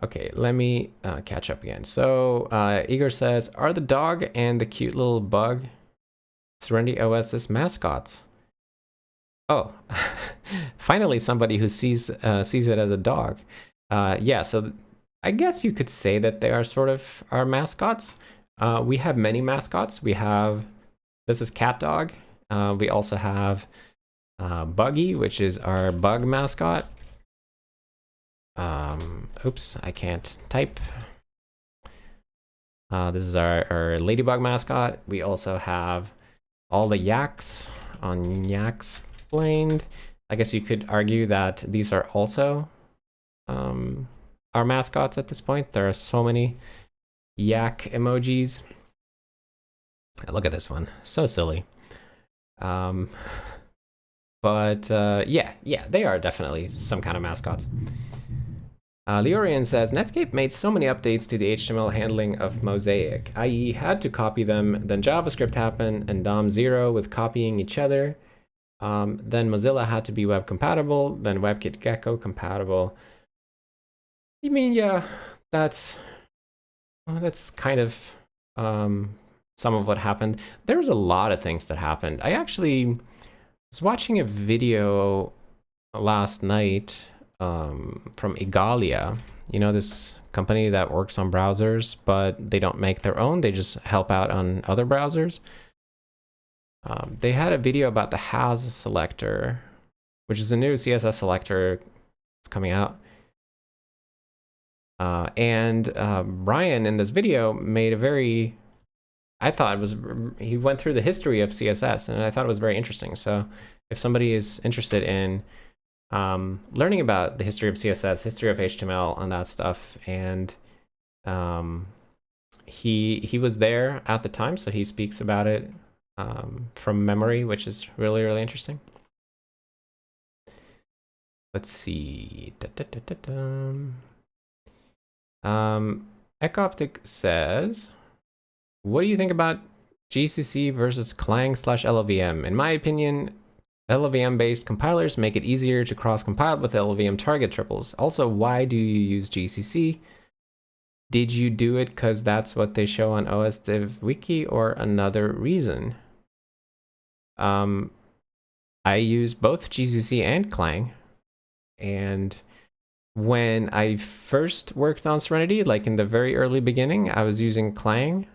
Okay, let me catch up again. So Igor says, are the dog and the cute little bug SerenityOS's mascots? Oh, finally somebody who sees it as a dog. Yeah, so I guess you could say that they are sort of our mascots. We have many mascots. We have, this is Cat Dog. We also have Buggy, which is our bug mascot. Oops, I can't type. This is our ladybug mascot. We also have all the yaks on Yaks Explained. I guess you could argue that these are also our mascots at this point. There are so many yak emojis. Look at this one, so silly. But yeah, they are definitely some kind of mascots. Leorian says, Netscape made so many updates to the HTML handling of Mosaic, i.e. had to copy them, then JavaScript happened, and DOM0 with copying each other. Then Mozilla had to be web compatible, then WebKit Gecko compatible. I mean, yeah, that's kind of some of what happened. There was a lot of things that happened. I actually was watching a video last night from Igalia, you know, this company that works on browsers, but they don't make their own. They just help out on other browsers. They had a video about the has selector, which is a new CSS selector. It's coming out. And Brian in this video made a very, I thought it was, he went through the history of CSS, and I thought it was very interesting. So if somebody is interested in learning about the history of CSS, history of HTML, and that stuff, and he was there at the time, so he speaks about it from memory, which is really, really interesting. Let's see. Ecoptic says, what do you think about GCC versus Clang/LLVM? In my opinion, LLVM-based compilers make it easier to cross-compile with LLVM target triples. Also, why do you use GCC? Did you do it because that's what they show on OS Dev Wiki, or another reason? I use both GCC and Clang, and when I first worked on Serenity, like in the very early beginning, I was using Clang,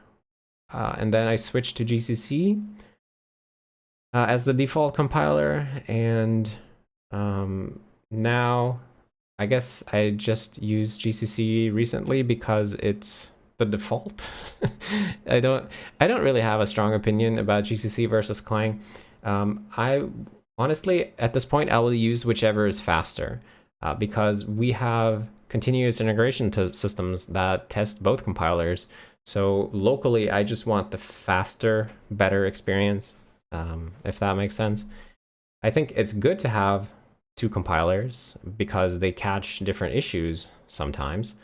and then I switched to GCC as the default compiler, and now I guess I just use GCC recently because it's the default. I don't really have a strong opinion about GCC versus Clang. I honestly, at this point, I will use whichever is faster. Because we have continuous integration systems that test both compilers. So locally, I just want the faster, better experience, if that makes sense. I think it's good to have two compilers because they catch different issues sometimes.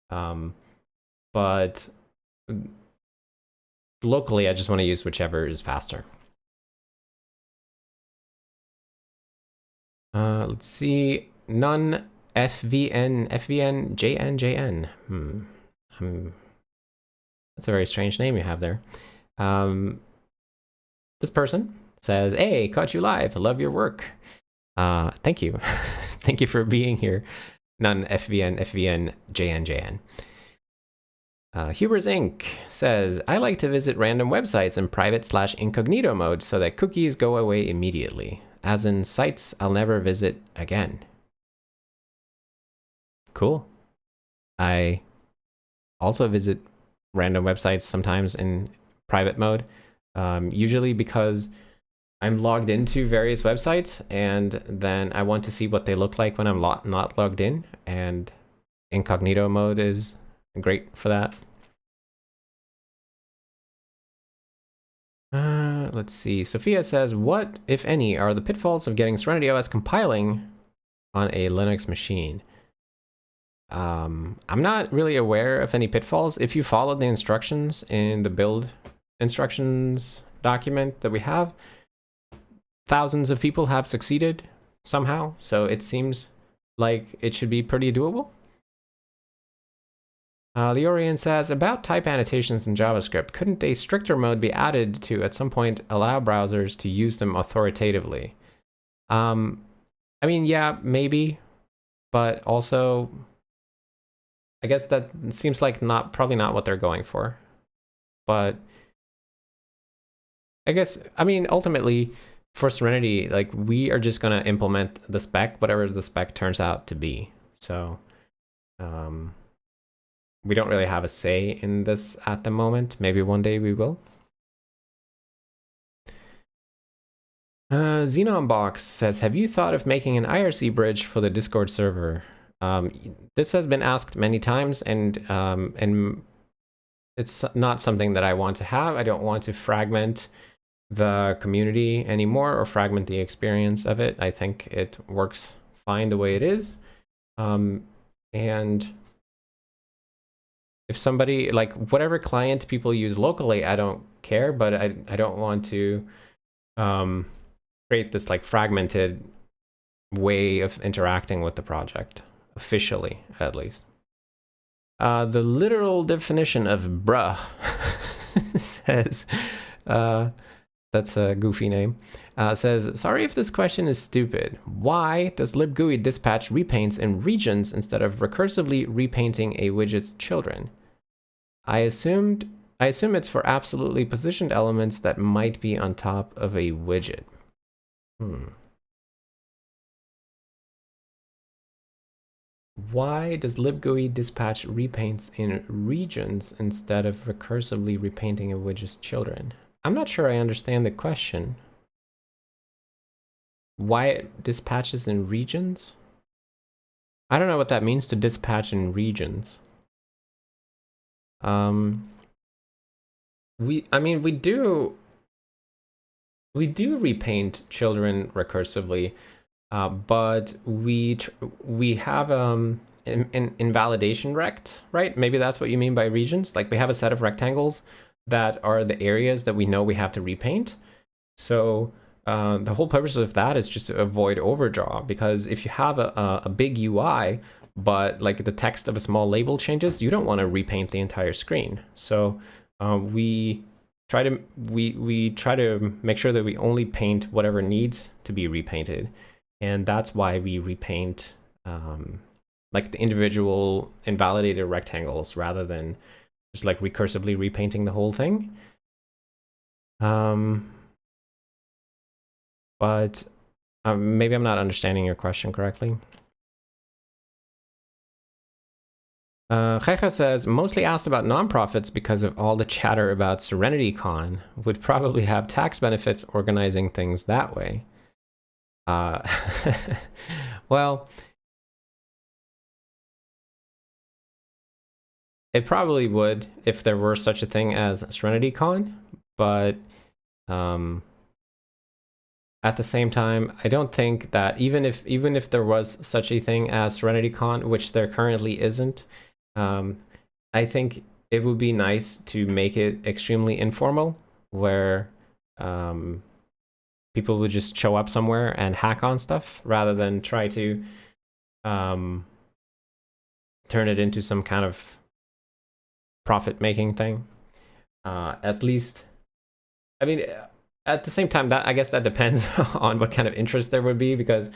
But locally, I just want to use whichever is faster. Let's see. None FVN JN. That's a very strange name you have there. This person says, "Hey, caught you live. Love your work." Thank you. Thank you for being here. None FVN JN. Hubers Inc. says, "I like to visit random websites in private/incognito mode so that cookies go away immediately, as in sites I'll never visit again." Cool. I also visit random websites sometimes in private mode, usually because I'm logged into various websites and then I want to see what they look like when I'm not logged in, and incognito mode is great for that. Let's see. Sophia says, what, if any, are the pitfalls of getting SerenityOS compiling on a Linux machine? I'm not really aware of any pitfalls. If you follow the instructions in the build instructions document that we have, thousands of people have succeeded somehow, so it seems like it should be pretty doable. Leorian says, about type annotations in JavaScript, couldn't a stricter mode be added to, at some point, allow browsers to use them authoritatively? I mean, yeah, maybe, but also, I guess that seems like probably not what they're going for. But I guess, I mean, ultimately, for Serenity, like, we are just going to implement the spec, whatever the spec turns out to be. So, we don't really have a say in this at the moment. Maybe one day we will. Xenonbox says, have you thought of making an IRC bridge for the Discord server? This has been asked many times, and it's not something that I want to have. I don't want to fragment the community anymore or fragment the experience of it. I think it works fine the way it is. And if somebody, like, whatever client people use locally, I don't care, but I don't want to create this like fragmented way of interacting with the project, officially at least. The literal definition of bruh says, that's a goofy name, says, sorry if this question is stupid. Why does libgui dispatch repaints in regions instead of recursively repainting a widget's children? I assume it's for absolutely positioned elements that might be on top of a widget. Why does libgui dispatch repaints in regions instead of recursively repainting a widget's children? I'm not sure I understand the question. Why it dispatches in regions? I don't know what that means, to dispatch in regions. We do repaint children recursively, but we have an invalidation rect, right? Maybe that's what you mean by regions. Like we have a set of rectangles that are the areas that we know we have to repaint. So the whole purpose of that is just to avoid overdraw, because if you have a big UI, but like the text of a small label changes, you don't want to repaint the entire screen. So we try to make sure that we only paint whatever needs to be repainted, and that's why we repaint like the individual invalidated rectangles rather than just like recursively repainting the whole thing. But maybe I'm not understanding your question correctly. Checha says, mostly asked about nonprofits because of all the chatter about SerenityCon. Would probably have tax benefits organizing things that way. Well, it probably would if there were such a thing as SerenityCon, but at the same time, I don't think that even if there was such a thing as SerenityCon, which there currently isn't, I think it would be nice to make it extremely informal, where people would just show up somewhere and hack on stuff rather than try to turn it into some kind of profit-making thing. At least, I mean, at the same time, that I guess that depends on what kind of interest there would be, because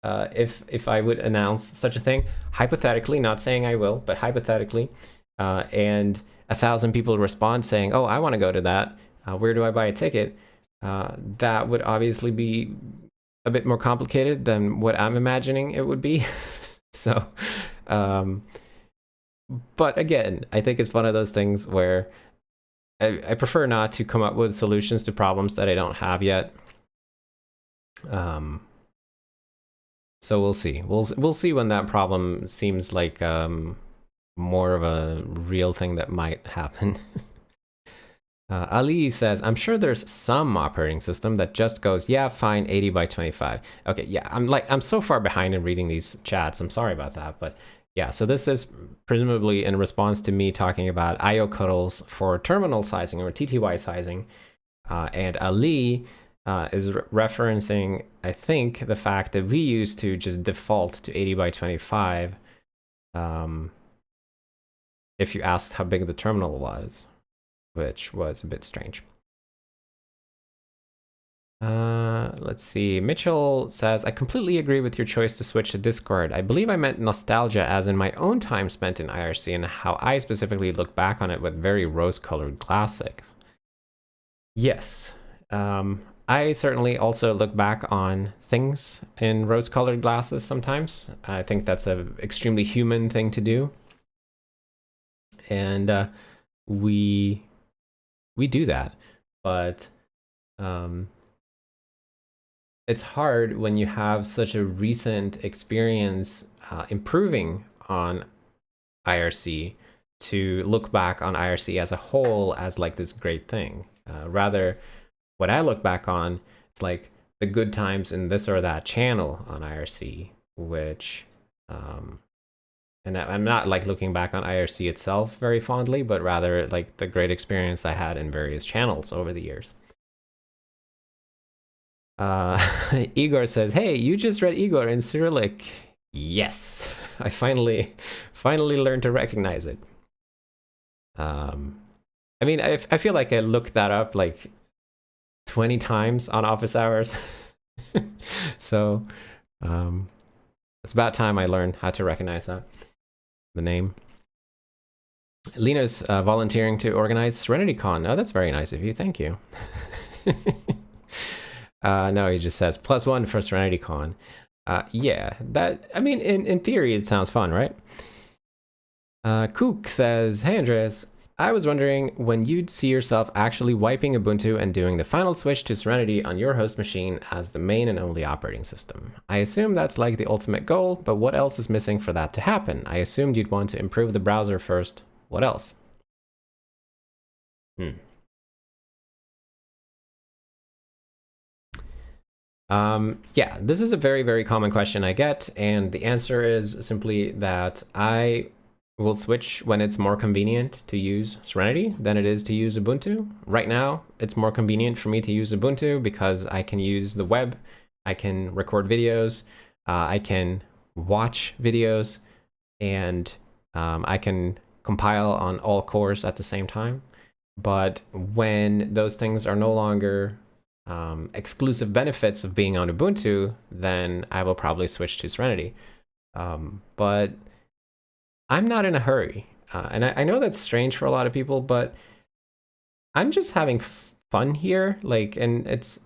if I would announce such a thing, hypothetically, not saying I will, but hypothetically, and 1,000 people respond saying, oh, I want to go to that, where do I buy a ticket? That would obviously be a bit more complicated than what I'm imagining it would be. So, but again, I think it's one of those things where I prefer not to come up with solutions to problems that I don't have yet. So we'll see. We'll see when that problem seems like more of a real thing that might happen. Ali says, I'm sure there's some operating system that just goes, yeah, fine, 80 by 25. Okay, yeah, I'm so far behind in reading these chats. I'm sorry about that, but yeah, so this is presumably in response to me talking about IO cuddles for terminal sizing or TTY sizing, and Ali is referencing, I think, the fact that we used to just default to 80 by 25 if you asked how big the terminal was, which was a bit strange. Let's see. Mitchell says, I completely agree with your choice to switch to Discord. I believe I meant nostalgia as in my own time spent in IRC and how I specifically look back on it with very rose-colored glasses. Yes. I certainly also look back on things in rose-colored glasses sometimes. I think that's an extremely human thing to do. And we do that. But it's hard when you have such a recent experience improving on IRC to look back on IRC as a whole as like this great thing. Rather, what I look back on, it's like the good times in this or that channel on IRC, which, and I'm not like looking back on IRC itself very fondly, but rather like the great experience I had in various channels over the years. Igor says, hey, you just read Igor in Cyrillic. Yes, I finally learned to recognize it. I mean, I feel like I looked that up like 20 times on office hours. So it's about time I learned how to recognize that, the name. Lena's volunteering to organize SerenityCon. Oh, that's very nice of you. Thank you. No, he just says +1 for SerenityCon. Yeah, I mean, in theory, it sounds fun, right? Kook says, hey, Andreas, I was wondering when you'd see yourself actually wiping Ubuntu and doing the final switch to Serenity on your host machine as the main and only operating system. I assume that's like the ultimate goal, but what else is missing for that to happen? I assumed you'd want to improve the browser first. What else? Yeah, this is a very, very common question I get, and the answer is simply that I will switch when it's more convenient to use Serenity than it is to use Ubuntu. Right now, it's more convenient for me to use Ubuntu because I can use the web, I can record videos, I can watch videos, and I can compile on all cores at the same time. But when those things are no longer exclusive benefits of being on Ubuntu, then I will probably switch to Serenity. But I'm not in a hurry. And I know that's strange for a lot of people, but I'm just having fun here. Like, and it's,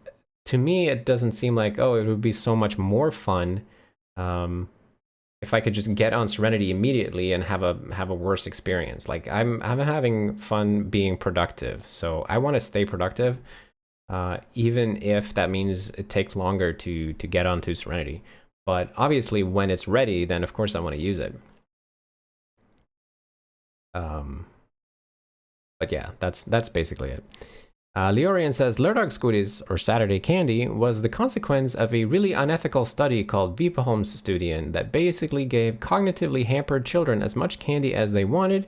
to me, it doesn't seem like, oh, it would be so much more fun if I could just get on Serenity immediately and have a worse experience. Like, I'm having fun being productive, so I want to stay productive. Even if that means it takes longer to get onto Serenity. But obviously, when it's ready, then of course I want to use it. But yeah, that's basically it. Leorian says, Lurdog Squiddies, or Saturday Candy, was the consequence of a really unethical study called Vipaholmsstudien that basically gave cognitively hampered children as much candy as they wanted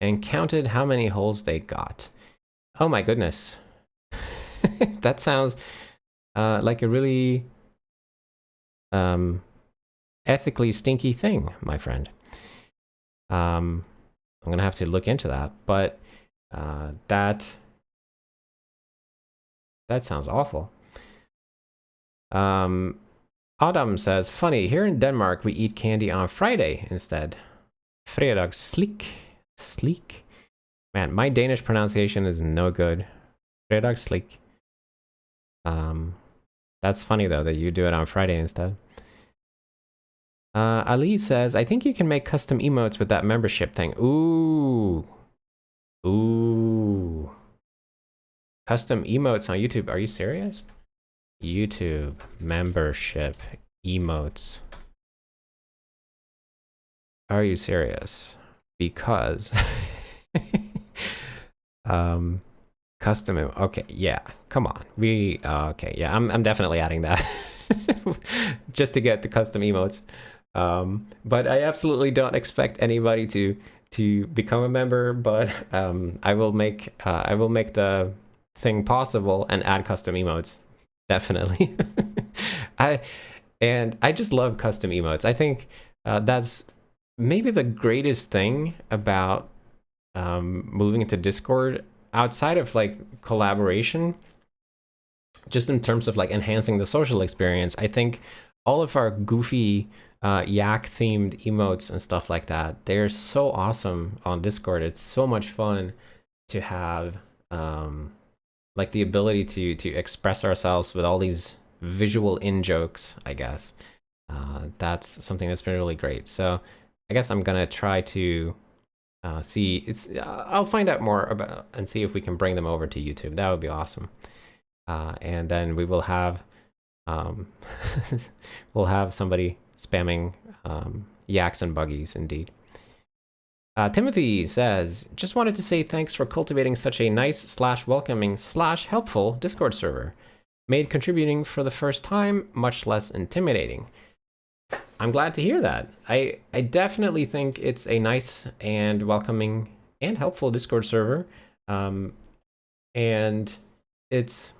and counted how many holes they got. Oh my goodness. That sounds like a really ethically stinky thing, my friend. I'm gonna have to look into that, but that sounds awful. Adam says, funny, here in Denmark we eat candy on Friday instead. Fredag sleek. Man, my Danish pronunciation is no good. Fredag sleek. That's funny though that you do it on Friday instead. Ali says, I think you can make custom emotes with that membership thing. Ooh. Custom emotes on YouTube. Are you serious? YouTube membership emotes. Are you serious? Because custom, okay, yeah, come on. Okay, yeah, I'm definitely adding that just to get the custom emotes. But I absolutely don't expect anybody to become a member, but I will make the thing possible and add custom emotes. Definitely. I just love custom emotes. I think that's maybe the greatest thing about moving into Discord outside of like collaboration, just in terms of like enhancing the social experience. I think all of our goofy yak themed emotes and stuff like that, they're so awesome on Discord. It's so much fun to have like the ability to express ourselves with all these visual in jokes, I guess. That's something that's been really great. So I guess I'm gonna try to I'll find out more about and see if we can bring them over to YouTube. That would be awesome. And then we will have we'll have somebody spamming yaks and buggies, indeed. Timothy says, just wanted to say thanks for cultivating such a nice / welcoming / helpful Discord server. Made contributing for the first time much less intimidating. I'm glad to hear that. I definitely think it's a nice and welcoming and helpful Discord server. And it's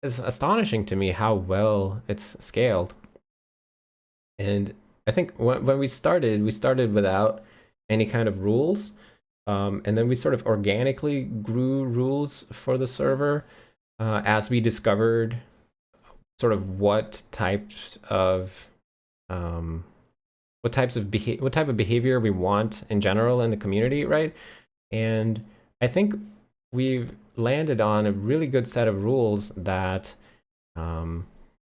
astonishing to me how well it's scaled. And I think when we started without any kind of rules. And then we sort of organically grew rules for the server as we discovered sort of what type of behavior we want in general in the community, right? And I think we've landed on a really good set of rules that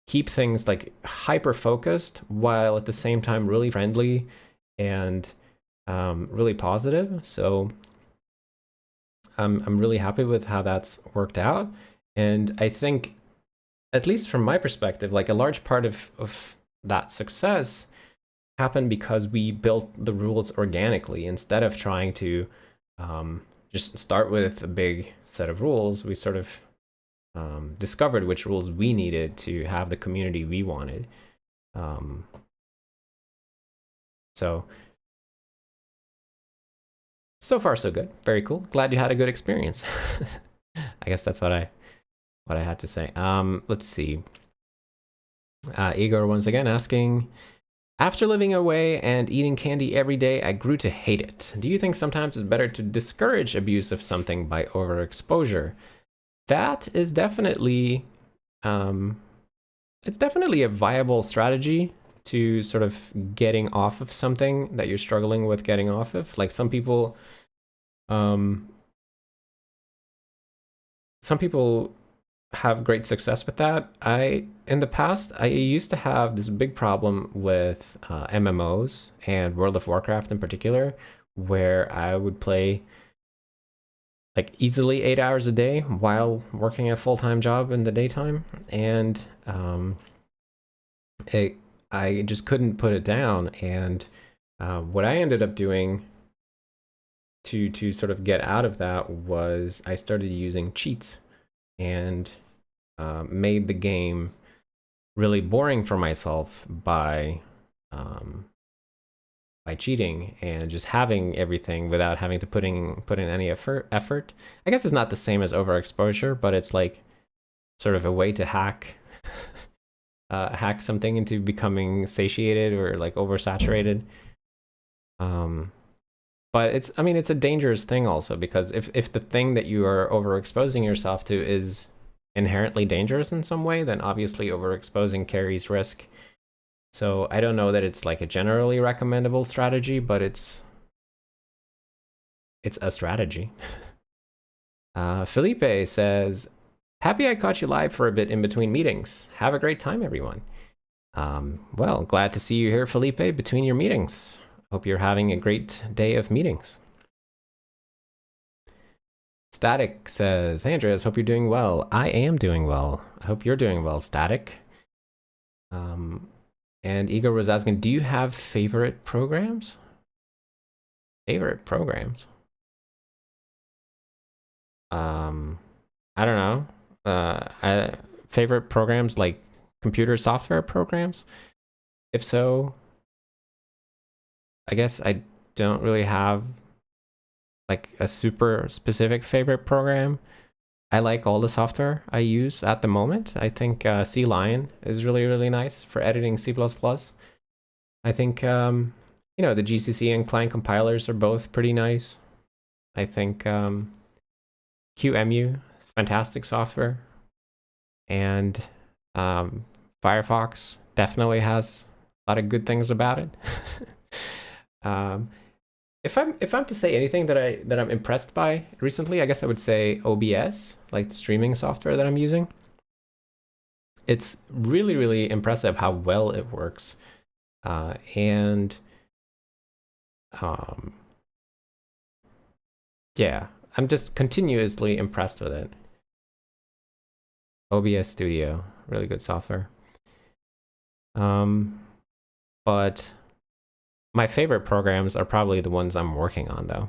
keep things like hyper focused while at the same time really friendly and really positive. So I'm really happy with how that's worked out. And I think, at least from my perspective, like a large part of that success happened because we built the rules organically instead of trying to just start with a big set of rules. We sort of discovered which rules we needed to have the community we wanted. So far so good. Very cool. Glad you had a good experience. I guess that's what I had to say. Let's see. Igor once again asking, after living away and eating candy every day, I grew to hate it. Do you think sometimes it's better to discourage abuse of something by overexposure? That is definitely, it's definitely a viable strategy to sort of getting off of something that you're struggling with getting off of. Like some people have great success with that. In the past, I used to have this big problem with MMOs and World of Warcraft in particular, where I would play like easily 8 hours a day while working a full-time job in the daytime, and I just couldn't put it down. And what I ended up doing to sort of get out of that was I started using cheats and made the game really boring for myself by cheating and just having everything without having to put in any effort. I guess it's not the same as overexposure, but it's like sort of a way to hack hack something into becoming satiated or like oversaturated. But it's a dangerous thing also, because if the thing that you are overexposing yourself to is inherently dangerous in some way, then obviously overexposing carries risk. So I don't know that it's like a generally recommendable strategy, but it's a strategy. Felipe says, happy I caught you live for a bit in between meetings. Have a great time, everyone. Well, glad to see you here, Felipe, between your meetings. Hope you're having a great day of meetings. Static says, hey Andreas, hope you're doing well. I am doing well. I hope you're doing well, Static. And Igor was asking, do you have favorite programs? Favorite programs? I don't know. Favorite programs like computer software programs? If so, I guess I don't really have like a super specific favorite program. I like all the software I use at the moment. I think CLion is really, really nice for editing C++. I think, the GCC and client compilers are both pretty nice. I think QEMU, fantastic software. And Firefox definitely has a lot of good things about it. If I'm to say anything that I'm impressed by recently, I guess I would say OBS, like the streaming software that I'm using. It's really, really impressive how well it works. Yeah, I'm just continuously impressed with it. OBS Studio, really good software. But my favorite programs are probably the ones I'm working on, though,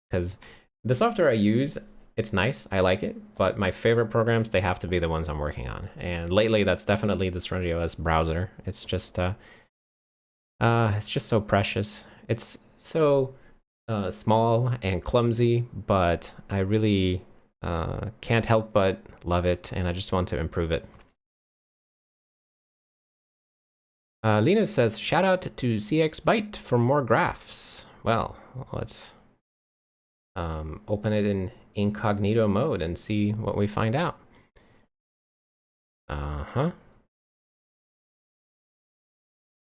because the software I use, it's nice, I like it, but my favorite programs, they have to be the ones I'm working on. And lately, that's definitely the SerenityOS browser. It's just so precious. It's so small and clumsy, but I really can't help but love it, and I just want to improve it. Linus says, shout out to CXByte for more graphs. Well, let's open it in incognito mode and see what we find out.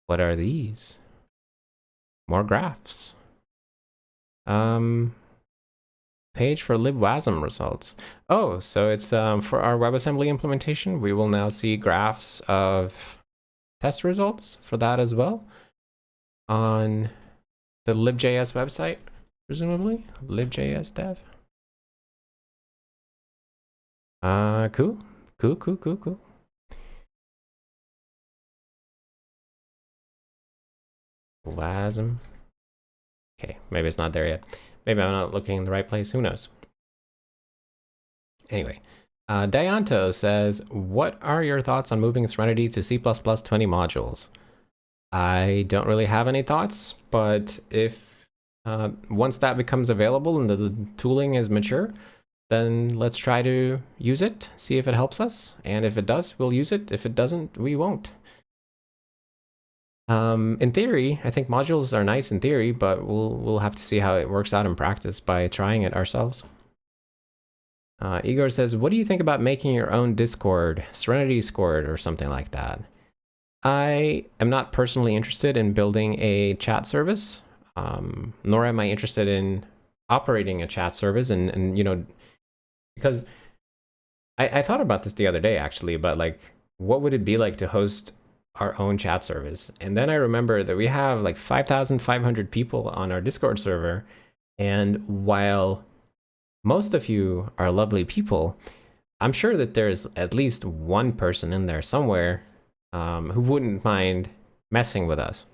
What are these? More graphs. page for libwasm results. Oh, so it's for our WebAssembly implementation. We will now see graphs of test results for that as well on the libjs website, presumably libjs dev. Cool. WASM. Okay, maybe it's not there yet. Maybe I'm not looking in the right place. Who knows? Anyway, Dianto says, what are your thoughts on moving Serenity to C++ 20 modules? I don't really have any thoughts, but if once that becomes available and the tooling is mature, then let's try to use it, see if it helps us. And if it does, we'll use it. If it doesn't, we won't. In theory, I think modules are nice in theory, but we'll have to see how it works out in practice by trying it ourselves. Igor says, what do you think about making your own Discord, Serenity Discord or something like that? I am not personally interested in building a chat service, nor am I interested in operating a chat service and you know, because I thought about this the other day actually, but like, what would it be like to host our own chat service? And then I remember that we have like 5,500 people on our Discord server. And while most of you are lovely people, I'm sure that there's at least one person in there somewhere who wouldn't mind messing with us.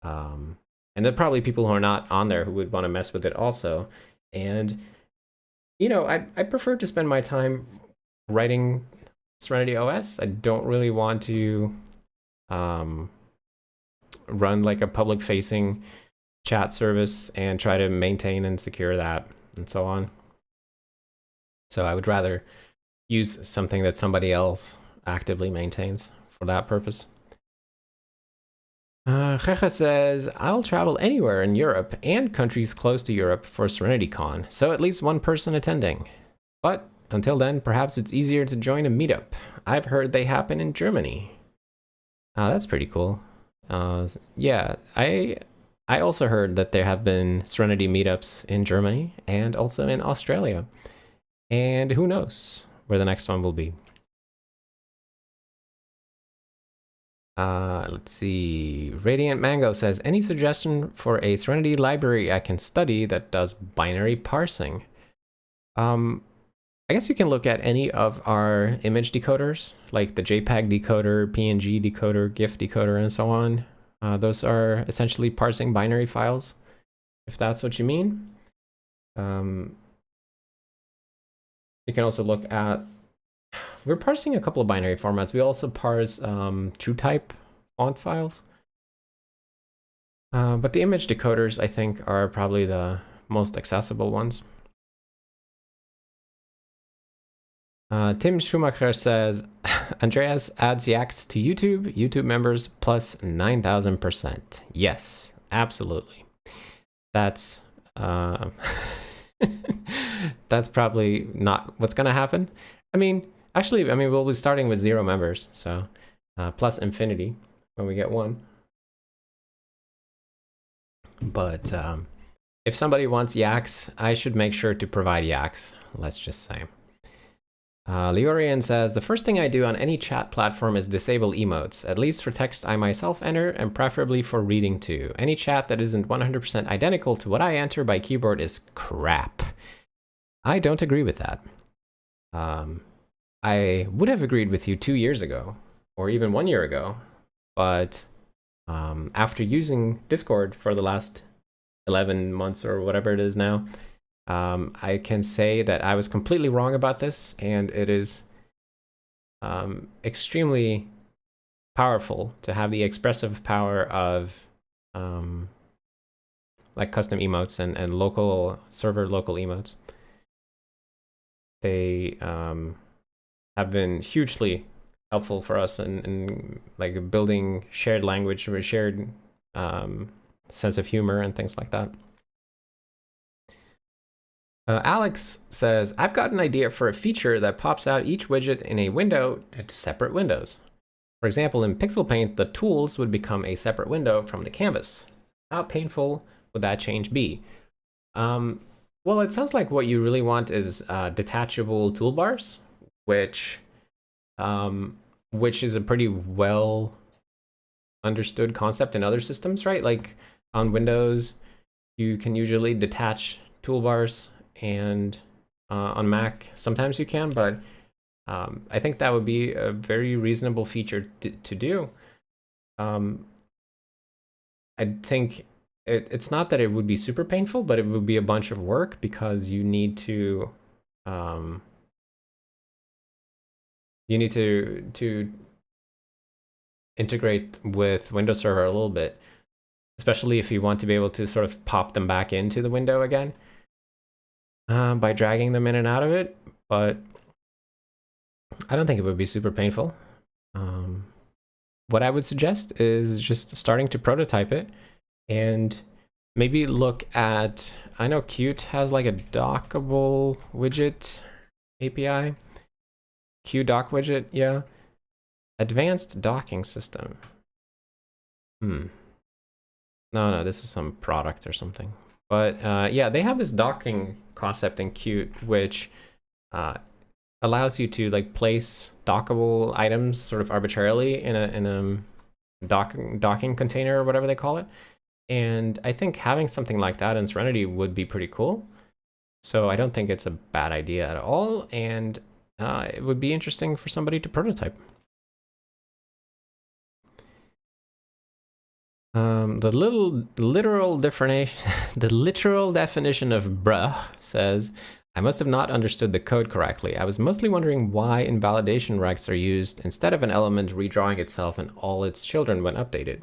And there are probably people who are not on there who would want to mess with it also. And, you know, I prefer to spend my time writing SerenityOS. I don't really want to run like a public facing chat service and try to maintain and secure that and so on. So I would rather use something that somebody else actively maintains for that purpose. Jeje says, I'll travel anywhere in Europe and countries close to Europe for SerenityCon, so at least one person attending. But until then, perhaps it's easier to join a meetup. I've heard they happen in Germany. That's pretty cool. Yeah, I also heard that there have been Serenity meetups in Germany and also in Australia. And who knows where the next one will be. Let's see. Radiant Mango says, any suggestion for a Serenity library I can study that does binary parsing? I guess you can look at any of our image decoders, like the JPEG decoder, PNG decoder, GIF decoder, and so on. Those are essentially parsing binary files, if that's what you mean. You can also look at, we're parsing a couple of binary formats. We also parse TrueType font files. But the image decoders, I think, are probably the most accessible ones. Tim Schumacher says, Andreas adds Yaks to YouTube. YouTube members plus 9,000%. Yes, absolutely. That's that's probably not what's going to happen. I mean, actually, I mean, we'll be starting with 0 members, so plus infinity when we get 1. But if somebody wants Yaks, I should make sure to provide Yaks, let's just say. Leorian says, the first thing I do on any chat platform is disable emotes, at least for text I myself enter, and preferably for reading too. Any chat that isn't 100% identical to what I enter by keyboard is crap. I don't agree with that. I would have agreed with you 2 years ago, or even 1 year ago, but after using Discord for the last 11 months or whatever it is now, I can say that I was completely wrong about this, and it is extremely powerful to have the expressive power of like custom emotes and local server local emotes. They have been hugely helpful for us in like building shared language or shared sense of humor and things like that. Alex says, I've got an idea for a feature that pops out each widget in a window into separate windows. For example, in Pixel Paint, the tools would become a separate window from the canvas. How painful would that change be? Well, it sounds like what you really want is detachable toolbars, which which is a pretty well understood concept in other systems, right? Like on Windows, you can usually detach toolbars, and on Mac, sometimes you can, but I think that would be a very reasonable feature to do. I think it's not that it would be super painful, but it would be a bunch of work because um, you need to integrate with Windows Server a little bit, especially if you want to be able to sort of pop them back into the window again by dragging them in and out of it. But I don't think it would be super painful. What I would suggest is just starting to prototype it and maybe look at, I know Qt has like a dockable widget API. Qdock widget, yeah. Advanced docking system. No, this is some product or something. But yeah, they have this docking concept in Qt, which allows you to like place dockable items sort of arbitrarily in a docking container or whatever they call it. And I think having something like that in Serenity would be pretty cool. So I don't think it's a bad idea at all, and it would be interesting for somebody to prototype. The literal definition, the literal definition of bruh says, I must have not understood the code correctly. I was mostly wondering why invalidation rects are used instead of an element redrawing itself and all its children when updated.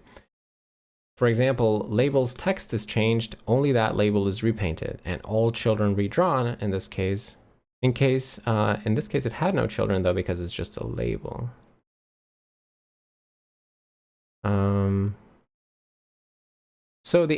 For example, label's text is changed, only that label is repainted, and all children redrawn in this case. In this case, it had no children though because it's just a label. So the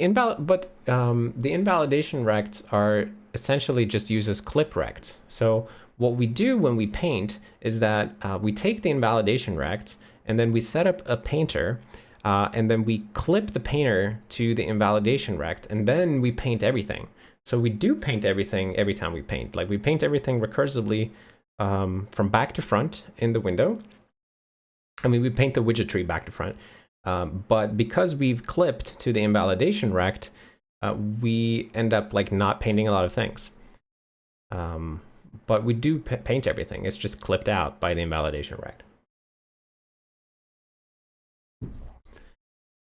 invalidation rects are essentially just used as clip rects. So what we do when we paint is that we take the invalidation rects and then we set up a painter, and then we clip the painter to the invalidation rect, and then we paint everything. So we do paint everything every time we paint. Like we paint everything recursively from back to front in the window. I mean, we paint the widget tree back to front. But because we've clipped to the invalidation rect, we end up like not painting a lot of things. But we do paint everything. It's just clipped out by the invalidation rect.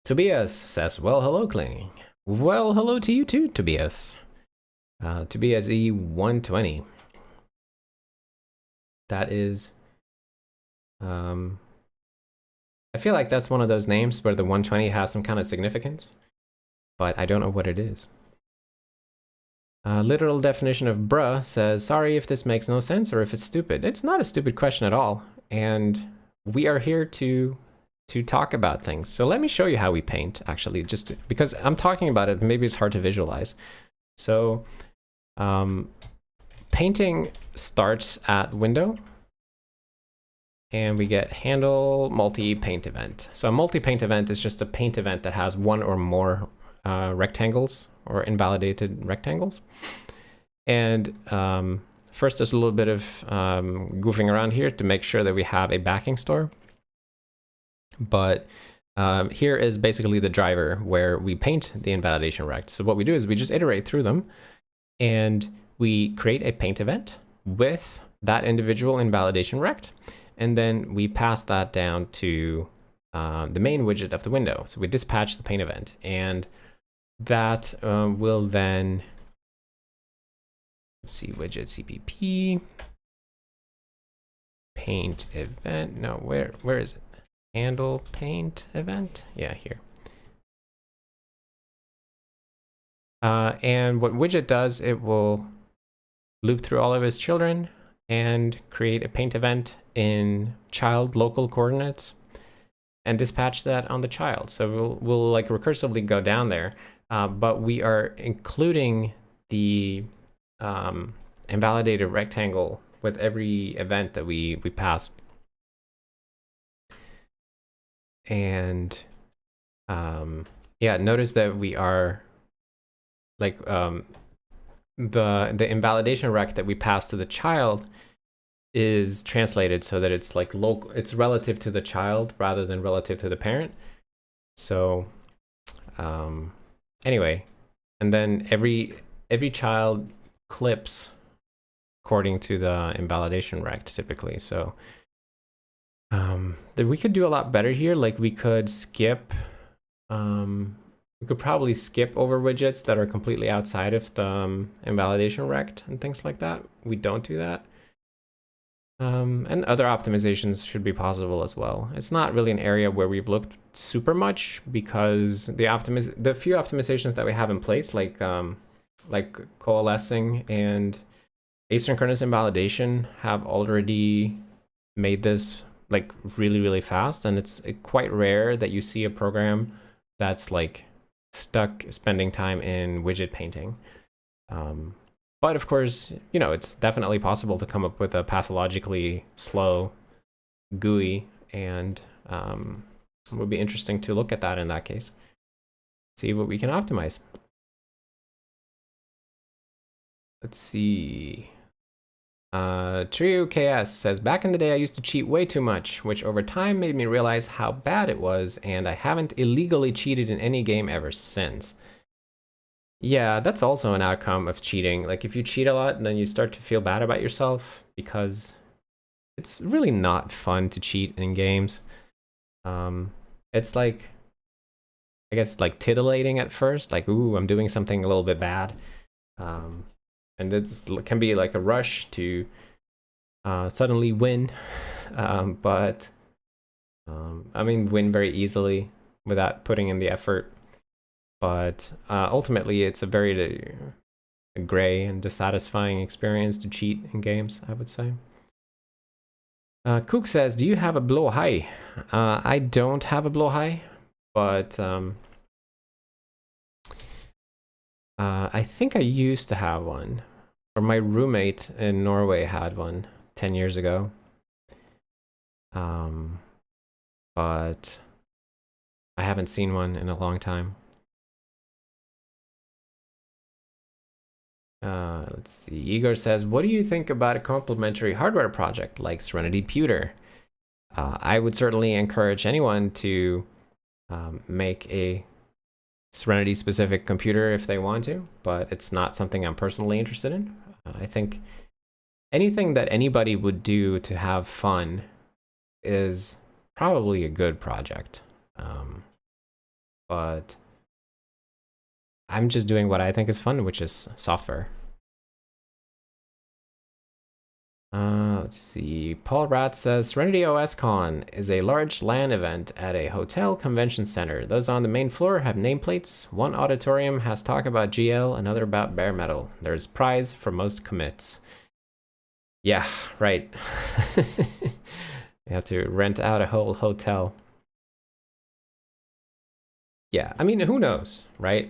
Tobias says, well, hello, Kling. Well, hello to you too, Tobias. Tobias E120. That is... I feel like that's one of those names where the 120 has some kind of significance, but I don't know what it is. Literal definition of bruh says, sorry if this makes no sense or if it's stupid. It's not a stupid question at all, and we are here to talk about things. So let me show you how we paint, actually, because I'm talking about it, maybe it's hard to visualize. So painting starts at window, and we get handle multi-paint event. So a multi-paint event is just a paint event that has one or more rectangles or invalidated rectangles. And first, there's a little bit of goofing around here to make sure that we have a backing store. But here is basically the driver where we paint the invalidation rect. So what we do is we just iterate through them, and we create a paint event with that individual invalidation rect. And then we pass that down to the main widget of the window. So we dispatch the paint event, and that will then, let's see, widget CPP, paint event. No, where is it? Handle paint event. Yeah, here. And what widget does, it will loop through all of its children and create a paint event in child local coordinates and dispatch that on the child. So we'll like recursively go down there, but we are including the invalidated rectangle with every event that we pass. And yeah, notice that we are like the invalidation rect that we pass to the child is translated so that it's like local, it's relative to the child rather than relative to the parent. So anyway, and then every child clips according to the invalidation rect typically. So we could do a lot better here. Like we could skip, we could probably skip over widgets that are completely outside of the invalidation rect and things like that. We don't do that. And other optimizations should be possible as well. It's not really an area where we've looked super much because the few optimizations that we have in place, like coalescing and asynchronous invalidation, have already made this like really, really fast. And it's quite rare that you see a program that's like stuck spending time in widget painting. But of course, you know, it's definitely possible to come up with a pathologically slow GUI, and it would be interesting to look at that in that case. See what we can optimize. Let's see. Trio KS says, back in the day I used to cheat way too much, which over time made me realize how bad it was, and I haven't illegally cheated in any game ever since. Yeah, that's also an outcome of cheating. Like if you cheat a lot, then you start to feel bad about yourself because it's really not fun to cheat in games. It's like, I guess, like titillating at first, like, ooh, I'm doing something a little bit bad. And it can be like a rush to suddenly win, but I mean, win very easily without putting in the effort. But ultimately, it's a very gray and dissatisfying experience to cheat in games, I would say. Kook says, do you have a blowhigh? I don't have a blowhigh, but I think I used to have one. Or my roommate in Norway had one 10 years ago. But I haven't seen one in a long time. Let's see. Igor says, what do you think about a complementary hardware project like Serenity Pewter? I would certainly encourage anyone to make a Serenity specific computer if they want to, but it's not something I'm personally interested in. I think anything that anybody would do to have fun is probably a good project. But I'm just doing what I think is fun, which is software. Let's see. Paul Rat says, SerenityOS Con is a large LAN event at a hotel convention center. Those on the main floor have nameplates. One auditorium has talk about GL, another about bare metal. There's prize for most commits. Yeah, right. You have to rent out a whole hotel. Yeah, I mean, who knows, right?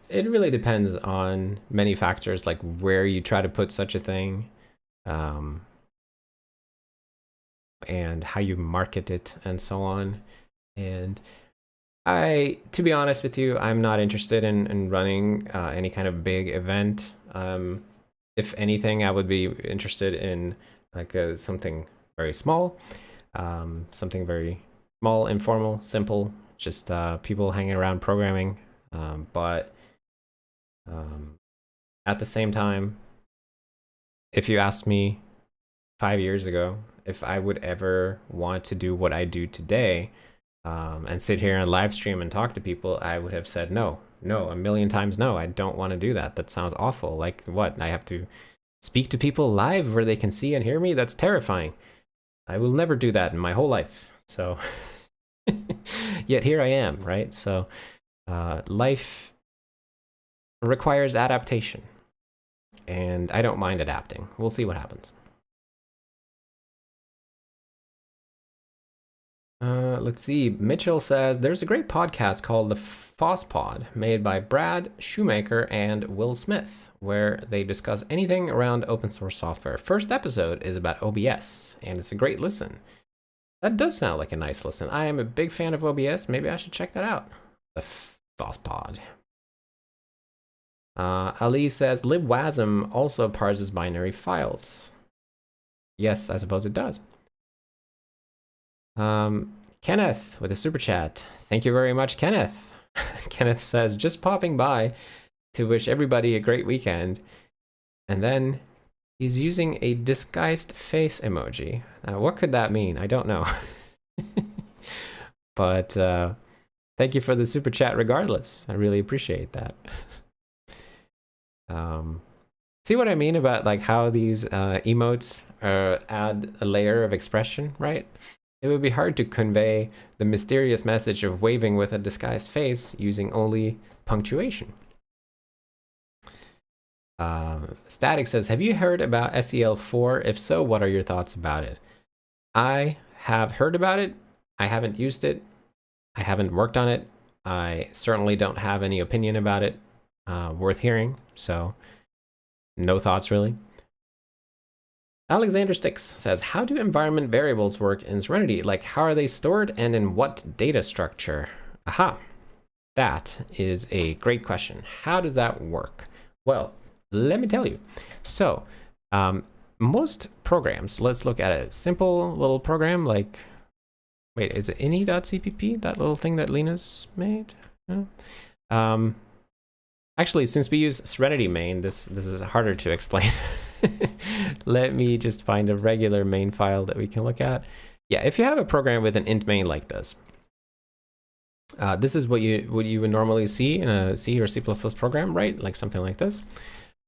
It really depends on many factors, like where you try to put such a thing, and how you market it, and so on. And to be honest with you, I'm not interested in running any kind of big event. If anything, I would be interested in like something very small, something very small, informal, simple, just people hanging around programming. But at the same time, if you asked me 5 years ago if I would ever want to do what I do today, and sit here and live stream and talk to people, I would have said no, a million times no. I don't want to do that. That sounds awful. Like what? I have to speak to people live where they can see and hear me? That's terrifying. I will never do that in my whole life. So yet here I am, right? So life requires adaptation, and I don't mind adapting. We'll see what happens. Let's see. Mitchell says, there's a great podcast called The Foss Pod, made by Brad Shoemaker and Will Smith, where they discuss anything around open source software. First episode is about OBS, and it's a great listen. That does sound like a nice listen. I am a big fan of OBS. Maybe I should check that out. The Foss Pod. Ali says libwasm also parses binary files. Yes, I suppose it does. Kenneth with a super chat. Thank you very much, Kenneth. Kenneth says, just popping by to wish everybody a great weekend. And then he's using a disguised face emoji. Now, what could that mean? I don't know. But thank you for the super chat regardless. I really appreciate that. See what I mean about like how these emotes add a layer of expression, right? It would be hard to convey the mysterious message of waving with a disguised face using only punctuation. Static says, have you heard about SEL4? If so, what are your thoughts about it? I have heard about it. I haven't used it. I haven't worked on it. I certainly don't have any opinion about it worth hearing. So no thoughts really. Alexander Sticks says, how do environment variables work in Serenity? Like, how are they stored and in what data structure? Aha, that is a great question. How does that work? Well, let me tell you. So, most programs, let's look at a simple little program like, wait, is it ini.cpp? That little thing that Linus made? No? Actually, since we use Serenity main, this is harder to explain. Let me just find a regular main file that we can look at. Yeah, if you have a program with an int main like this, this is what you would normally see in a C or C++ program, right? Like something like this.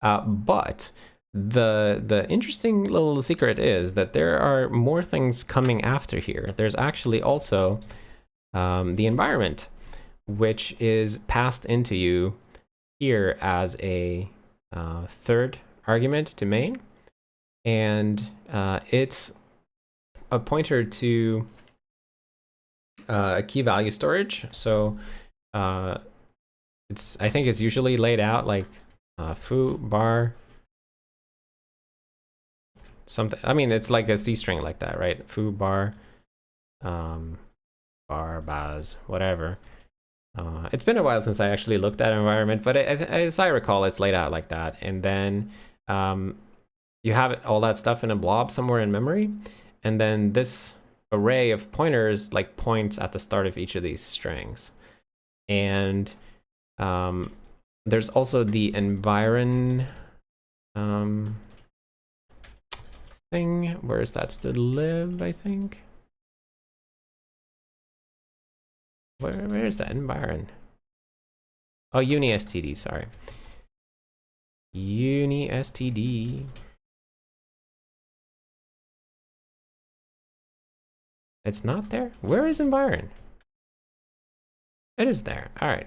But the interesting little secret is that there are more things coming after here. There's actually also the environment, which is passed into you here as a third argument to main, and it's a pointer to a key value storage. So I think it's usually laid out like foo bar something. I mean, it's like a C string like that, right? Foo bar bar baz whatever. It's been a while since I actually looked at environment, but as I recall, it's laid out like that. And then you have all that stuff in a blob somewhere in memory. And then this array of pointers like points at the start of each of these strings. And there's also the environ thing. Where is that? Stood lib, I think. Where is that environ? Oh, UniSTD, sorry. UniSTD. It's not there? Where is environ? It is there. All right.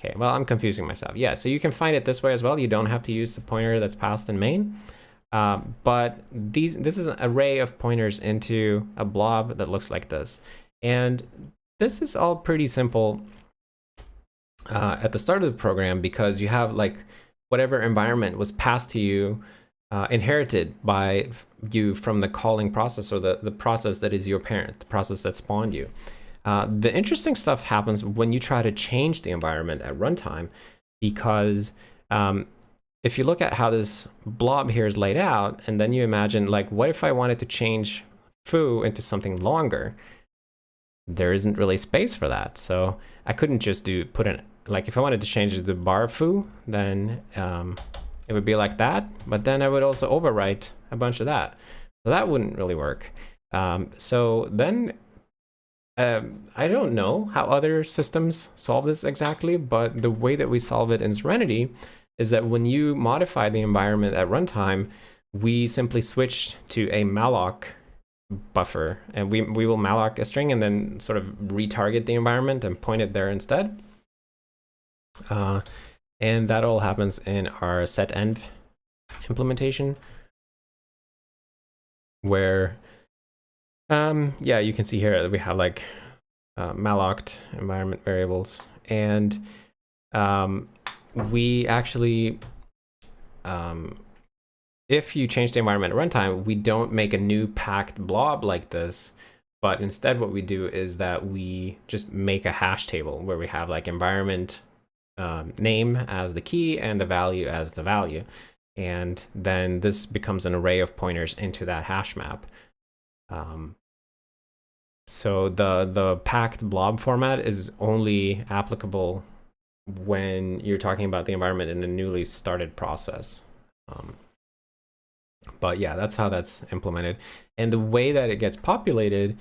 Okay, well, I'm confusing myself. Yeah, so you can find it this way as well. You don't have to use the pointer that's passed in main. But this is an array of pointers into a blob that looks like this. And this is all pretty simple at the start of the program because you have like whatever environment was passed to you, inherited by you from the calling process or the process that is your parent, the process that spawned you. The interesting stuff happens when you try to change the environment at runtime because if you look at how this blob here is laid out and then you imagine like, what if I wanted to change foo into something longer? There isn't really space for that. So I couldn't just put in, like if I wanted to change the bar foo, then it would be like that, but then I would also overwrite a bunch of that. So that wouldn't really work. So then I don't know how other systems solve this exactly, but the way that we solve it in Serenity is that when you modify the environment at runtime, we simply switch to a malloc buffer, and we will malloc a string and then sort of retarget the environment and point it there instead. And that all happens in our setenv implementation, where yeah, you can see here that we have like malloced environment variables, and we actually if you change the environment at runtime, we don't make a new packed blob like this, but instead what we do is that we just make a hash table where we have like environment name as the key and the value as the value. And then this becomes an array of pointers into that hash map. So the packed blob format is only applicable when you're talking about the environment in a newly started process. But yeah, that's how that's implemented. And the way that it gets populated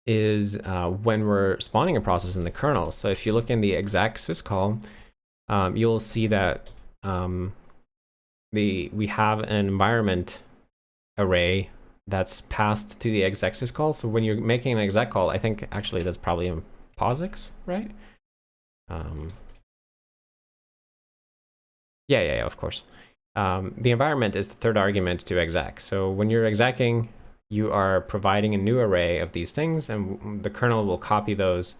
is when we're spawning a process in the kernel. So if you look in the exec syscall, you'll see that we have an environment array that's passed to the exec syscall. So when you're making an exec call, I think actually that's probably in POSIX, right? Yeah, of course. The environment is the third argument to exec. So when you're execing, you are providing a new array of these things, and the kernel will copy those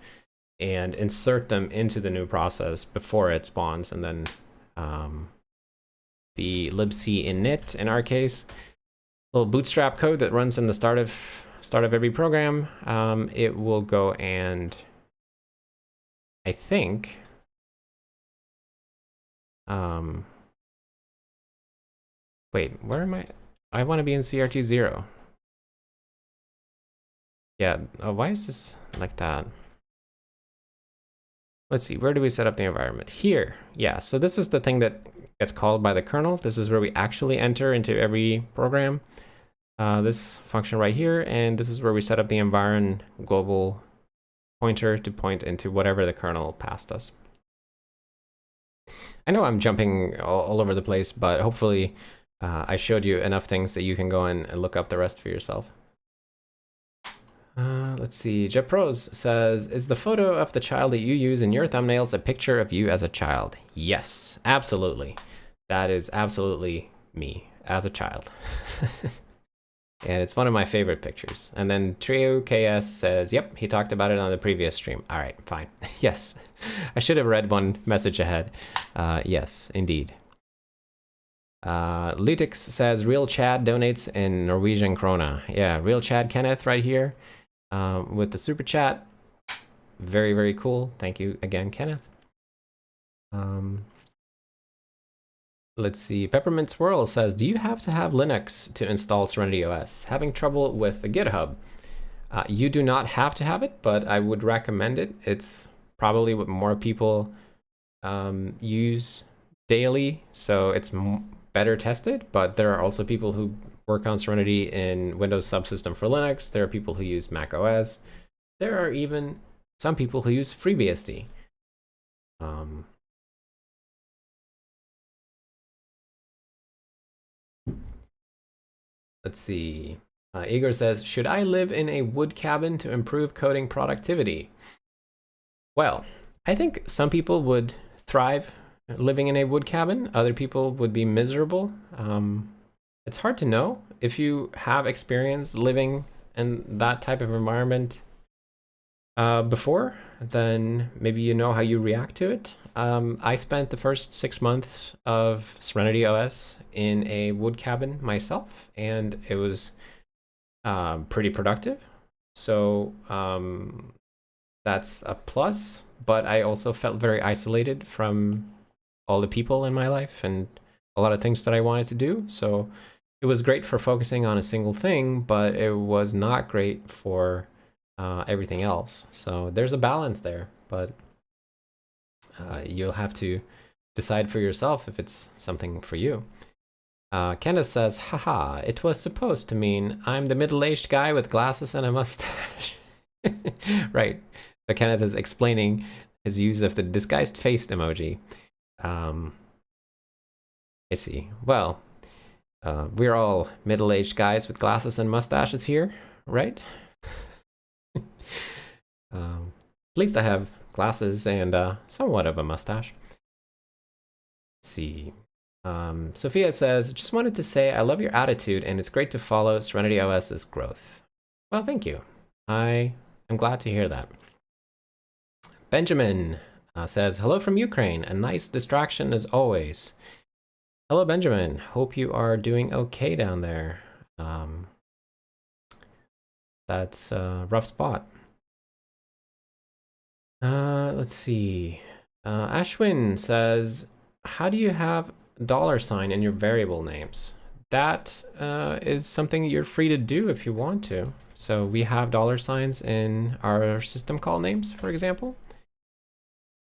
and insert them into the new process before it spawns. And then the libc init, in our case, little bootstrap code that runs in the start of every program, it will go and I think wait, where am I want to be in CRT 0. Yeah, why is this like that? Let's see, where do we set up the environment? Here, yeah, so this is the thing that gets called by the kernel. This is where we actually enter into every program. This function right here, and this is where we set up the environ global pointer to point into whatever the kernel passed us. I know I'm jumping all over the place, but hopefully I showed you enough things that you can go in and look up the rest for yourself. Let's see, JetPros says, is the photo of the child that you use in your thumbnails a picture of you as a child? Yes, absolutely. That is absolutely me as a child. And it's one of my favorite pictures. And then Trio KS says, yep, he talked about it on the previous stream. All right, fine. Yes, I should have read one message ahead. Yes, indeed. Lutix says, real Chad donates in Norwegian krona. Yeah, real Chad Kenneth right here with the super chat. Very, very cool. Thank you again, Kenneth. Let's see, Peppermint Swirl says, do you have to have Linux to install SerenityOS? Having trouble with the GitHub. You do not have to have it, but I would recommend it. It's probably what more people use daily, so it's better tested, but there are also people who work on Serenity in Windows subsystem for Linux. There are people who use Mac OS. There are even some people who use FreeBSD. Let's see. Igor says, should I live in a wood cabin to improve coding productivity? Well, I think some people would thrive living in a wood cabin. Other people would be miserable. It's hard to know. If you have experience living in that type of environment before, then maybe you know how you react to it. I spent the first 6 months of SerenityOS in a wood cabin myself, and it was pretty productive. So that's a plus, but I also felt very isolated from all the people in my life and a lot of things that I wanted to do. So it was great for focusing on a single thing, but it was not great for everything else. So there's a balance there, but you'll have to decide for yourself if it's something for you. Kenneth says, haha, it was supposed to mean I'm the middle-aged guy with glasses and a mustache. Right. So Kenneth is explaining his use of the disguised faced emoji. I see. Well, we're all middle-aged guys with glasses and mustaches here, right? At least I have glasses and somewhat of a mustache. Let's see. Sophia says, just wanted to say I love your attitude and it's great to follow SerenityOS's growth. Well, thank you. I am glad to hear that. Benjamin says, hello from Ukraine. A nice distraction as always. Hello, Benjamin. Hope you are doing okay down there. That's a rough spot. Let's see. Ashwin says, how do you have $sign in your variable names? That is something you're free to do if you want to. So we have $signs in our system call names, for example.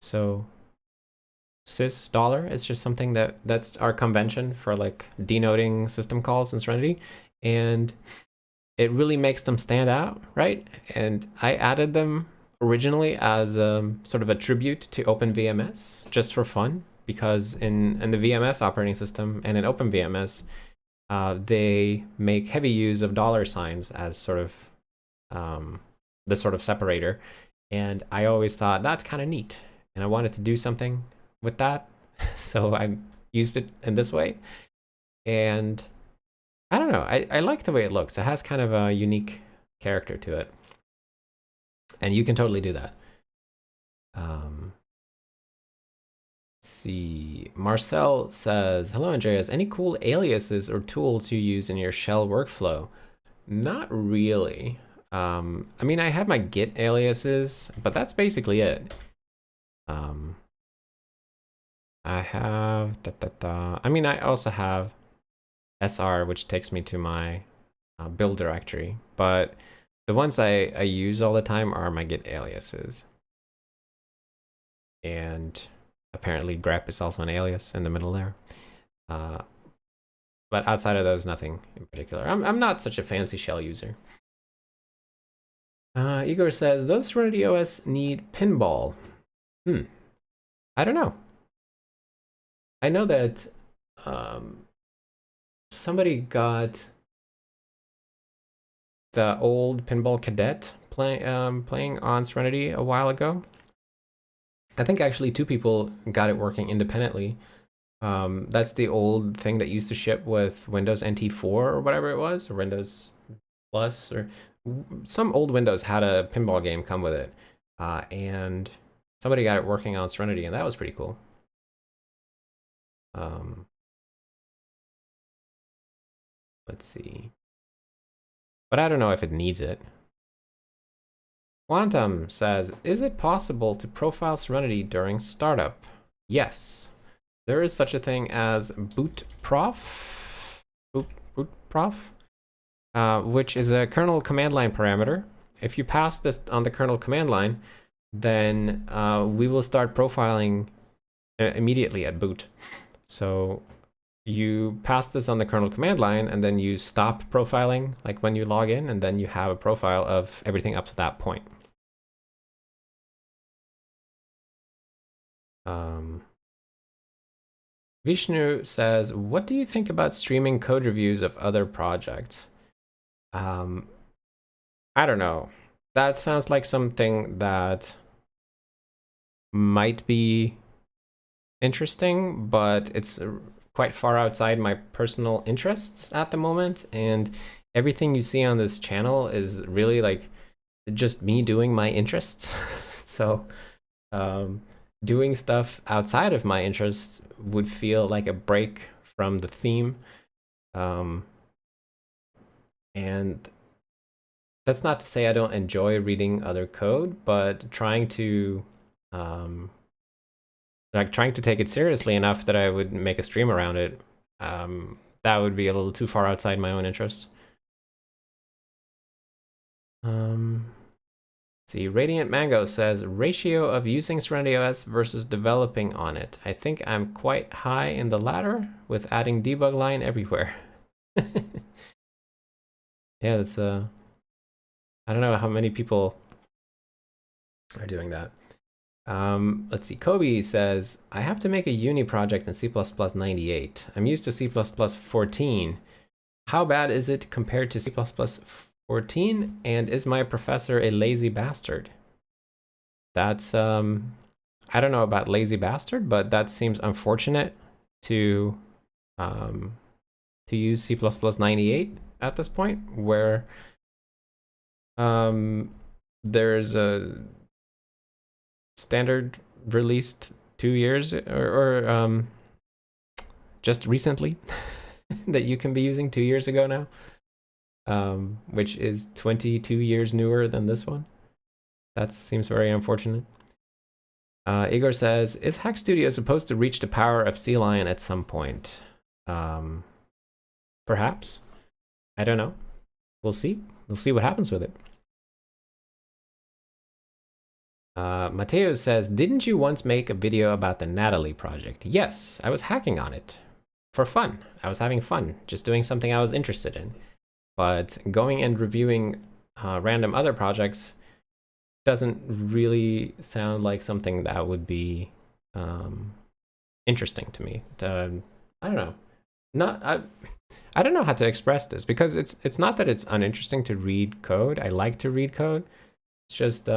So sys dollar is just something that's our convention for like denoting system calls in Serenity, and it really makes them stand out, right? And I added them originally as sort of a tribute to OpenVMS just for fun, because in the VMS operating system and in OpenVMS, they make heavy use of $signs as sort of the sort of separator. And I always thought that's kind of neat, and I wanted to do something with that. So I used it in this way. And I don't know, I like the way it looks. It has kind of a unique character to it. And you can totally do that. Let's see. Marcel says, hello, Andreas. Any cool aliases or tools you use in your shell workflow? Not really. I mean, I have my Git aliases, but that's basically it. I have, I mean, I also have SR, which takes me to my build directory, but the ones I use all the time are my Git aliases. And apparently grep is also an alias in the middle there. But outside of those, nothing in particular. I'm not such a fancy shell user. Igor says, does SerenityOS need pinball? I don't know. I know that somebody got the old Pinball Cadet playing on Serenity a while ago. I think actually 2 people got it working independently. That's the old thing that used to ship with Windows NT4 or whatever it was, or Windows Plus, or some old Windows had a pinball game come with it. And somebody got it working on Serenity, and that was pretty cool. Let's see. But I don't know if it needs it. Quantum says, is it possible to profile Serenity during startup? Yes. There is such a thing as bootprof, which is a kernel command line parameter. If you pass this on the kernel command line, then we will start profiling immediately at boot. So you pass this on the kernel command line, and then you stop profiling, like when you log in, and then you have a profile of everything up to that point. Vishnu says, what do you think about streaming code reviews of other projects? I don't know. That sounds like something that might be interesting, but it's quite far outside my personal interests at the moment. And everything you see on this channel is really like just me doing my interests. So doing stuff outside of my interests would feel like a break from the theme. And that's not to say I don't enjoy reading other code, but trying to take it seriously enough that I would make a stream around it, that would be a little too far outside my own interests. See, Radiant Mango says, ratio of using SerenityOS versus developing on it. I think I'm quite high in the latter, with adding debug line everywhere. Yeah, that's I don't know how many people are doing that. Let's see, Kobe says, I have to make a uni project in C++ 98. I'm used to C++ 14. How bad is it compared to C++ 14? And is my professor a lazy bastard? That's, I don't know about lazy bastard, but that seems unfortunate to use C++ 98 at this point, where there's a standard released 2 years or just recently that you can be using 2 years ago now, which is 22 years newer than this one. That seems very unfortunate. Igor says, is Hack Studio supposed to reach the power of C-Line at some point? Perhaps. I don't know. We'll see. We'll see what happens with it. Mateo says, didn't you once make a video about the Natalie project? Yes, I was hacking on it for fun. I was having fun, just doing something I was interested in. But going and reviewing random other projects doesn't really sound like something that would be interesting to me. I don't know. I don't know how to express this, because it's not that it's uninteresting to read code. I like to read code. It's just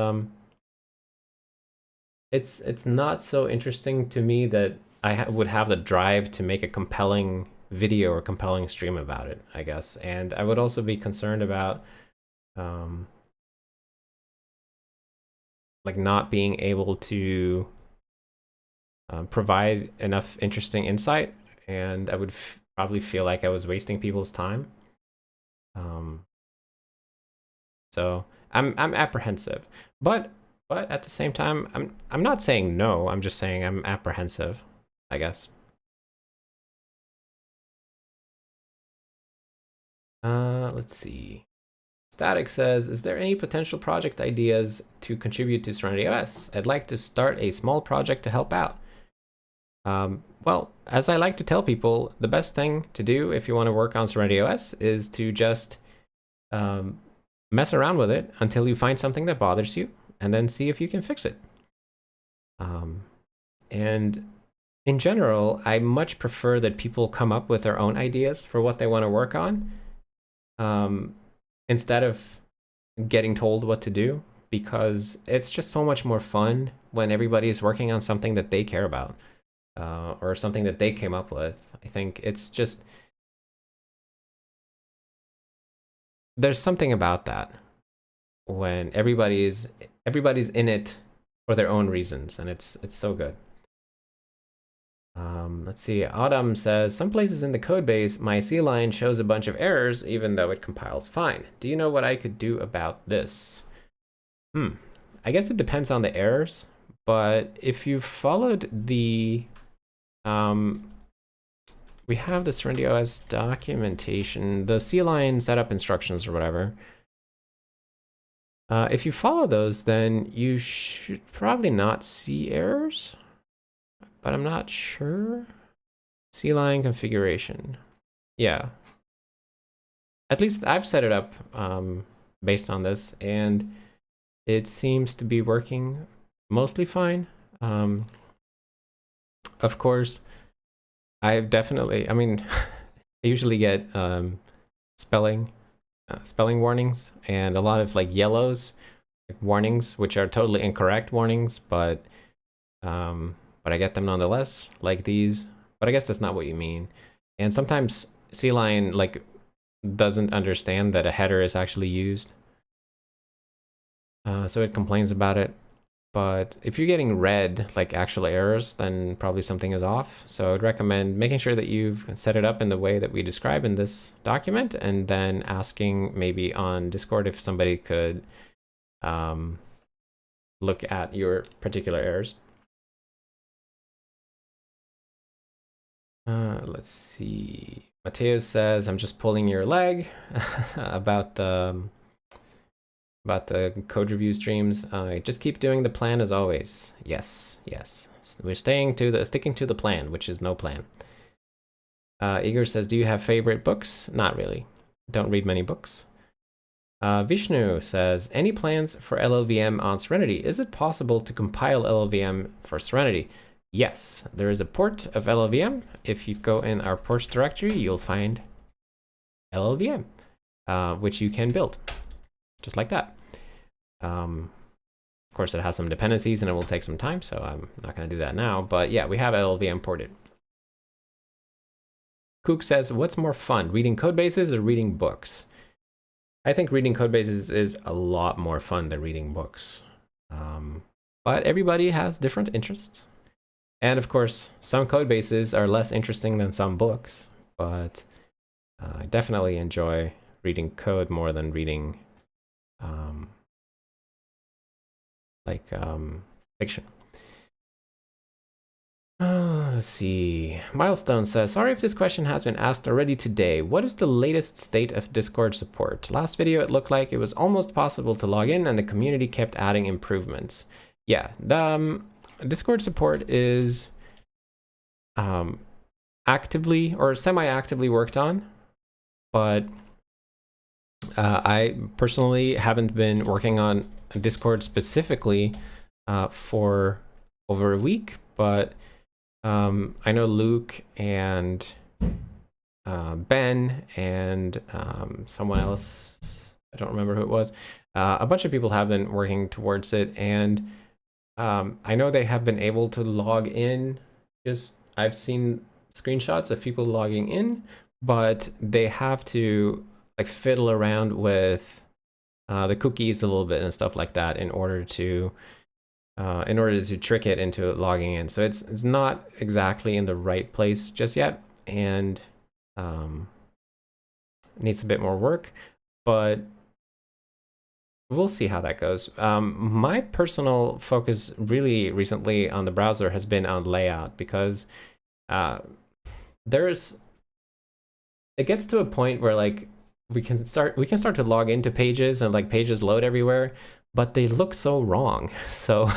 it's not so interesting to me that I would have the drive to make a compelling video or compelling stream about it, I guess. And I would also be concerned about like not being able to provide enough interesting insight, and I would probably feel like I was wasting people's time. So I'm apprehensive, but at the same time, I'm not saying no. I'm just saying I'm apprehensive, I guess. Let's see. Static says, is there any potential project ideas to contribute to SerenityOS? I'd like to start a small project to help out. Well, as I like to tell people, the best thing to do if you want to work on SerenityOS is to just mess around with it until you find something that bothers you, and then see if you can fix it. And in general, I much prefer that people come up with their own ideas for what they want to work on, instead of getting told what to do, because it's just so much more fun when everybody is working on something that they care about, or something that they came up with. I think it's just, there's something about that when everybody's in it for their own reasons, and it's so good. Let's see. Autumn says, some places in the code base, my C-line shows a bunch of errors even though it compiles fine. Do you know what I could do about this? I guess it depends on the errors, but if you followed the we have the SerenityOS documentation, the C-line setup instructions or whatever. If you follow those, then you should probably not see errors, but I'm not sure. C-line configuration. Yeah. At least I've set it up based on this, and it seems to be working mostly fine. Of course, I mean, I usually get spelling warnings and a lot of like yellows, like warnings, which are totally incorrect warnings, but I get them nonetheless, like these. But I guess that's not what you mean. And sometimes C-line like doesn't understand that a header is actually used, so it complains about it. But if you're getting red, like actual errors, then probably something is off. So I'd recommend making sure that you've set it up in the way that we describe in this document, and then asking maybe on Discord if somebody could look at your particular errors. Let's see. Mateo says, I'm just pulling your leg about the code review streams. Just keep doing the plan as always. Yes. We're sticking to the plan, which is no plan. Igor says, do you have favorite books? Not really. Don't read many books. Vishnu says, any plans for LLVM on Serenity? Is it possible to compile LLVM for Serenity? Yes, there is a port of LLVM. If you go in our ports directory, you'll find LLVM, which you can build, just like that. Of course, it has some dependencies and it will take some time, so I'm not going to do that now. But yeah, we have LLVM ported. Kook says, what's more fun, reading code bases or reading books? I think reading code bases is a lot more fun than reading books. But everybody has different interests. And of course, some code bases are less interesting than some books, but I definitely enjoy reading code more than reading fiction. Let's see. Milestone says, sorry if this question has been asked already today. What is the latest state of Discord support? Last video, it looked like it was almost possible to log in and the community kept adding improvements. Yeah, the Discord support is actively or semi-actively worked on, but I personally haven't been working on Discord specifically for over a week, but I know Luke and Ben and someone else, I don't remember who it was, a bunch of people have been working towards it, and I know they have been able to log in. I've seen screenshots of people logging in, but they have to like fiddle around with the cookies a little bit and stuff like that in order to trick it into logging in. So it's not exactly in the right place just yet, and needs a bit more work, but we'll see how that goes. My personal focus really recently on the browser has been on layout, because it gets to a point where like we can start to log into pages and like pages load everywhere, but they look so wrong. So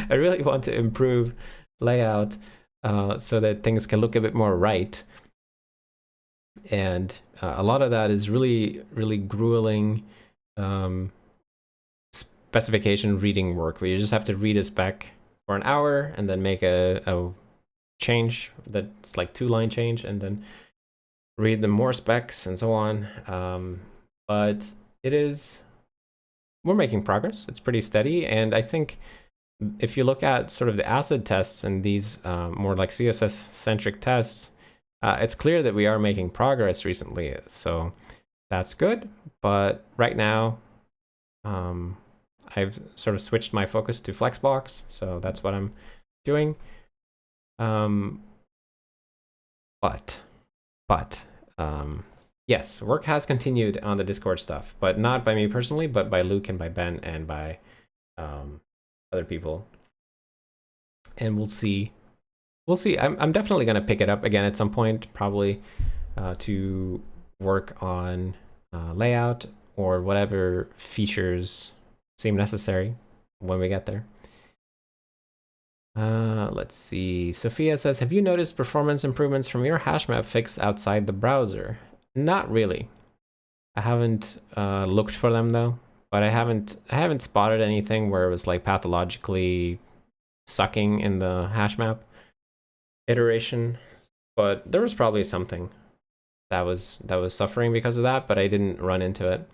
I really want to improve layout so that things can look a bit more right. And a lot of that is really, really grueling specification reading work, where you just have to read a spec for an hour and then make a change that's like 2-line change, and then read the more specs and so on. But we're making progress. It's pretty steady, and I think if you look at sort of the acid tests and these more like CSS-centric tests, it's clear that we are making progress recently, so that's good. But right now, I've sort of switched my focus to Flexbox, so that's what I'm doing. Yes, work has continued on the Discord stuff, but not by me personally, but by Luke and by Ben and by other people. And we'll see. I'm definitely going to pick it up again at some point, probably to work on layout or whatever features seem necessary when we get there. Let's see. Sophia says, have you noticed performance improvements from your hash map fix outside the browser? Not really. I haven't looked for them though, but I haven't spotted anything where it was like pathologically sucking in the hash map iteration. But there was probably something that was suffering because of that, but I didn't run into it.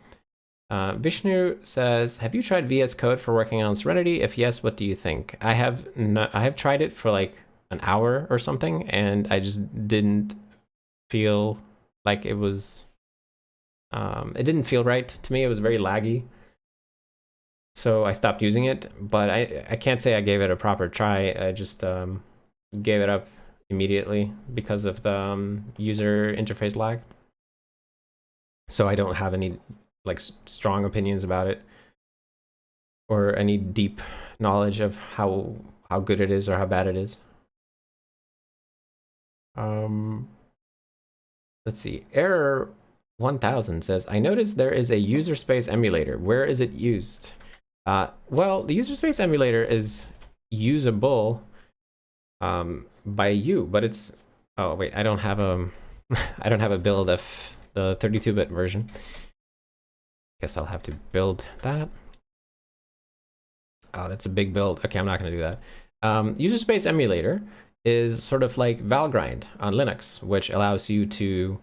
Vishnu says, have you tried VS Code for working on Serenity? If yes, what do you think? I have tried it for like an hour or something, and I just didn't feel like it was, it didn't feel right to me. It was very laggy. So I stopped using it, but I can't say I gave it a proper try. I just gave it up immediately because of the user interface lag. So I don't have any like strong opinions about it or any deep knowledge of how good it is or how bad it is. Let's see. Error 1000 says, I noticed there is a user space emulator. Where is it used? Well, the user space emulator is usable by you, but it's, oh wait, I don't have a build of the 32-bit version. Guess I'll have to build that. Oh, that's a big build. Okay, I'm not going to do that. User space emulator is sort of like Valgrind on Linux, which allows you to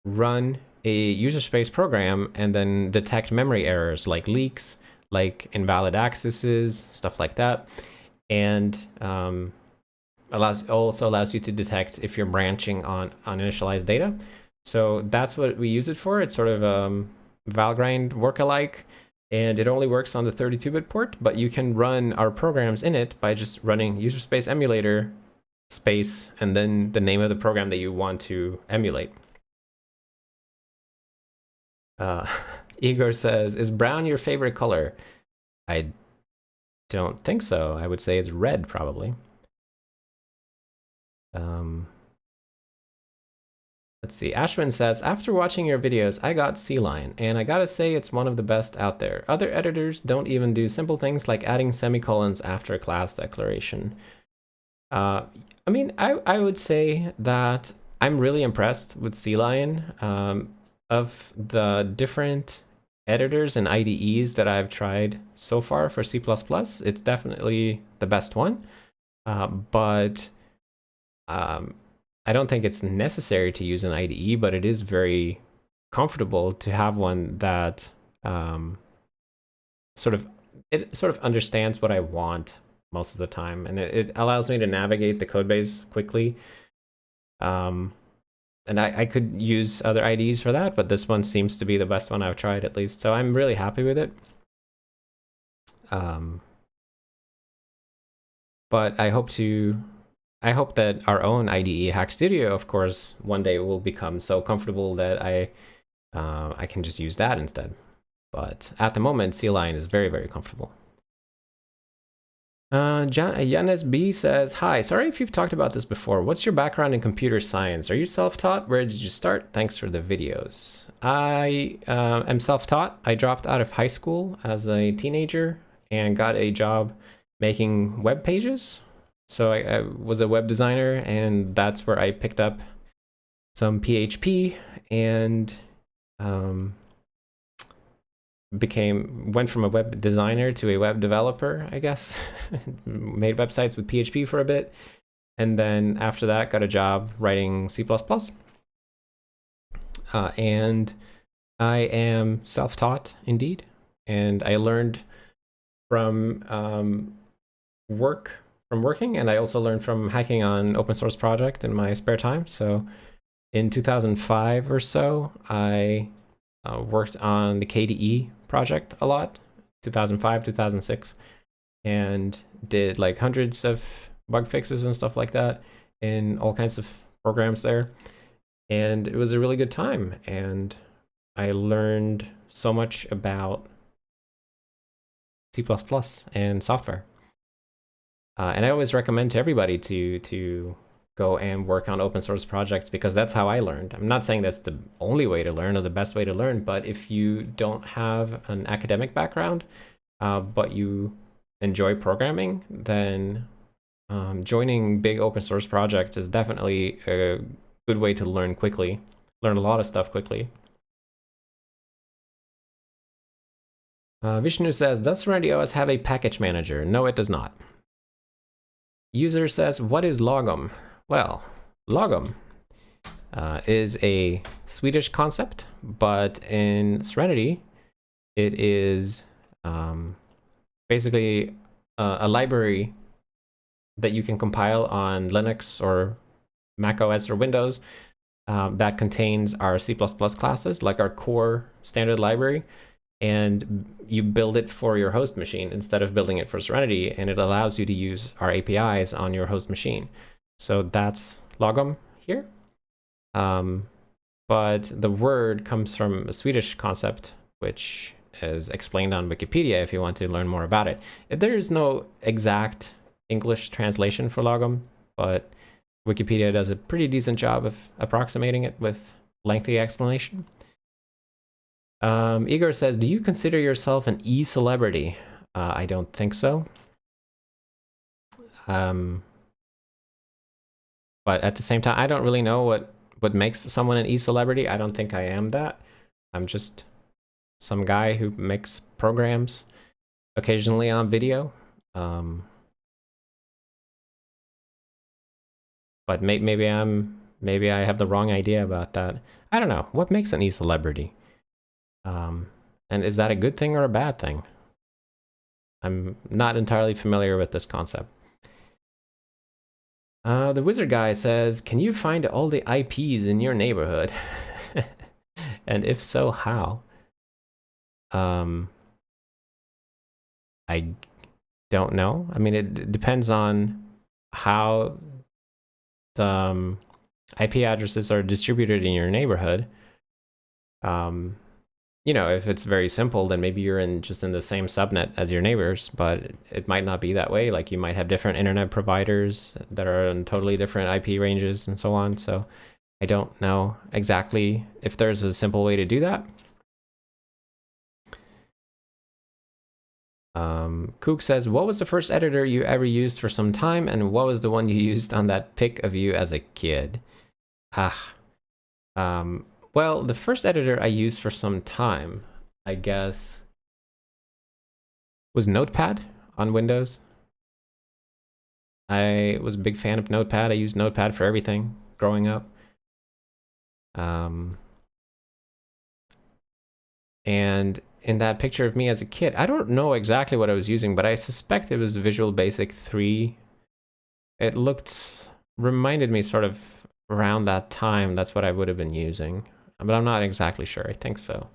run a user space program and then detect memory errors like leaks, like invalid accesses, stuff like that, and also allows you to detect if you're branching on uninitialized data. So that's what we use it for. It's sort of Valgrind work-alike, and it only works on the 32-bit port, but you can run our programs in it by just running user space emulator space and then the name of the program that you want to emulate. Igor says, is brown your favorite color? I don't think so. I would say it's red, probably. Let's see. Ashwin says, after watching your videos, I got C-Line, and I gotta say it's one of the best out there. Other editors don't even do simple things like adding semicolons after a class declaration. I mean, I would say that I'm really impressed with C-Line. Of the different editors and IDEs that I've tried so far for C++, it's definitely the best one. But I don't think it's necessary to use an IDE, but it is very comfortable to have one that sort of understands what I want most of the time, and it allows me to navigate the codebase quickly. And I could use other IDEs for that, but this one seems to be the best one I've tried, at least. So I'm really happy with it. But I hope that our own IDE, Hack Studio, of course, one day will become so comfortable that I can just use that instead. But at the moment, C-Line is very, very comfortable. Yanis B says, hi, sorry if you've talked about this before. What's your background in computer science? Are you self-taught? Where did you start? Thanks for the videos. I am self-taught. I dropped out of high school as a teenager and got a job making web pages. So I was a web designer, and that's where I picked up some PHP and went from a web designer to a web developer, I guess. Made websites with PHP for a bit, and then after that got a job writing C++. And I am self-taught indeed, and I learned from working, and I also learned from hacking on open source project in my spare time. So in 2005 or so, I worked on the KDE project a lot, 2005, 2006, and did like hundreds of bug fixes and stuff like that in all kinds of programs there. And it was a really good time, and I learned so much about C++ and software. And I always recommend to everybody to go and work on open source projects, because that's how I learned. I'm not saying that's the only way to learn or the best way to learn, but if you don't have an academic background, but you enjoy programming, then joining big open source projects is definitely a good way to learn quickly, learn a lot of stuff quickly. Vishnu says, does SerenityOS have a package manager? No, it does not. User says, what is logom? Well, logom is a Swedish concept, but in Serenity, it is basically a library that you can compile on Linux or Mac OS or Windows that contains our C++ classes, like our core standard library, and you build it for your host machine instead of building it for Serenity, and it allows you to use our APIs on your host machine. So that's logom here. But the word comes from a Swedish concept, which is explained on Wikipedia if you want to learn more about it. There is no exact English translation for logom, but Wikipedia does a pretty decent job of approximating it with lengthy explanation. Igor says, do you consider yourself an e-celebrity? I don't think so. But at the same time, I don't really know what makes someone an e-celebrity. I don't think I am that. I'm just some guy who makes programs occasionally on video. But maybe I have the wrong idea about that. I don't know. What makes an e-celebrity? And is that a good thing or a bad thing? I'm not entirely familiar with this concept. The wizard guy says, can you find all the IPs in your neighborhood? And if so, how? I don't know. I mean, it depends on how the IP addresses are distributed in your neighborhood. you know, if it's very simple, then maybe you're just in the same subnet as your neighbors, but it might not be that way. Like you might have different internet providers that are in totally different IP ranges and so on. So I don't know exactly if there's a simple way to do that. Kook says, what was the first editor you ever used for some time, and what was the one you used on that pic of you as a kid? Well, the first editor I used for some time, I guess, was Notepad on Windows. I was a big fan of Notepad. I used Notepad for everything growing up. And in that picture of me as a kid, I don't know exactly what I was using, but I suspect it was Visual Basic 3. It reminded me sort of around that time. That's what I would have been using, but I'm not exactly sure. I think so.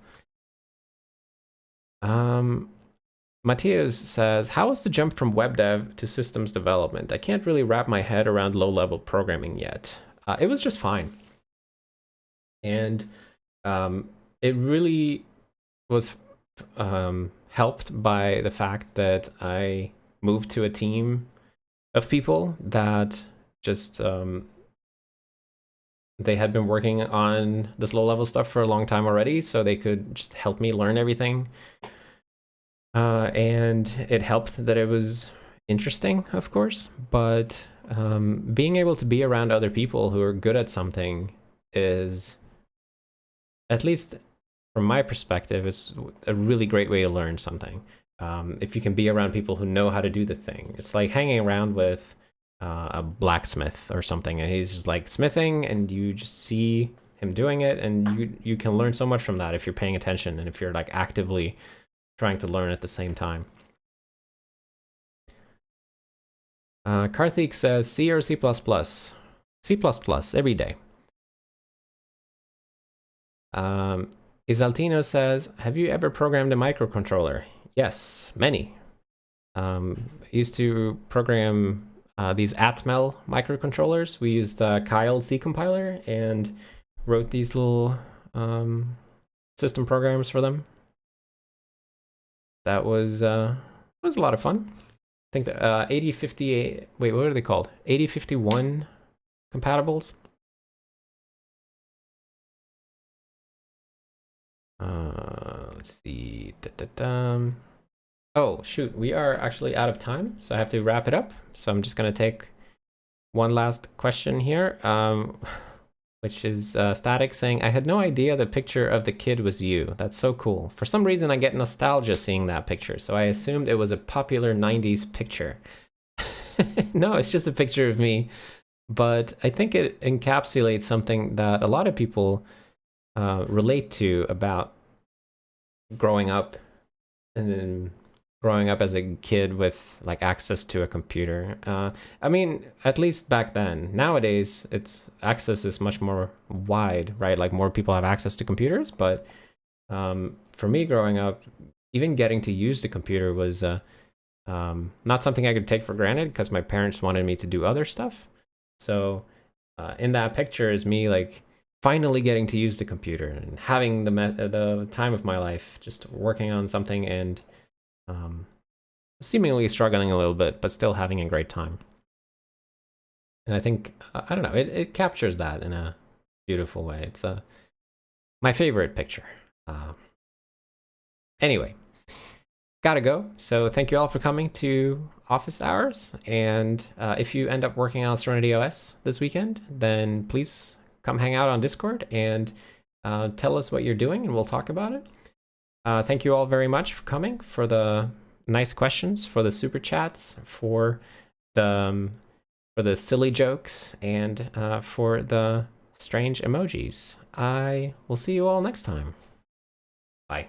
Matthias says, how was the jump from web dev to systems development? I can't really wrap my head around low-level programming yet. It was just fine. And it really was helped by the fact that I moved to a team of people that just they had been working on this low-level stuff for a long time already, so they could just help me learn everything. And it helped that it was interesting, of course, but being able to be around other people who are good at something is, at least from my perspective, is a really great way to learn something. If you can be around people who know how to do the thing. It's like hanging around with a blacksmith or something, and he's just like smithing, and you just see him doing it, and you can learn so much from that if you're paying attention and if you're like actively trying to learn at the same time. Karthik says, C or C++? C++ every day. Isaltino says, have you ever programmed a microcontroller? Yes, many. I used to program these Atmel microcontrollers. We used Kyle C compiler and wrote these little system programs for them. That was a lot of fun. I think the 8058, wait, what are they called? 8051 compatibles. Let's see. Oh, shoot, we are actually out of time, so I have to wrap it up. So I'm just going to take one last question here, which is Static saying, I had no idea the picture of the kid was you. That's so cool. For some reason, I get nostalgia seeing that picture, so I assumed it was a popular 90s picture. No, it's just a picture of me, but I think it encapsulates something that a lot of people relate to about growing up, and then growing up as a kid with like access to a computer. I mean, at least back then. Nowadays, access is much more wide, right? Like more people have access to computers, but for me growing up, even getting to use the computer was not something I could take for granted because my parents wanted me to do other stuff. So in that picture is me like finally getting to use the computer and having the time of my life, just working on something and seemingly struggling a little bit, but still having a great time. And I think, I don't know, it captures that in a beautiful way. It's my favorite picture. Anyway, gotta go. So thank you all for coming to office hours. And if you end up working on SerenityOS this weekend, then please come hang out on Discord and tell us what you're doing and we'll talk about it. Thank you all very much for coming, for the nice questions, for the super chats, for the silly jokes, and for the strange emojis. I will see you all next time. Bye.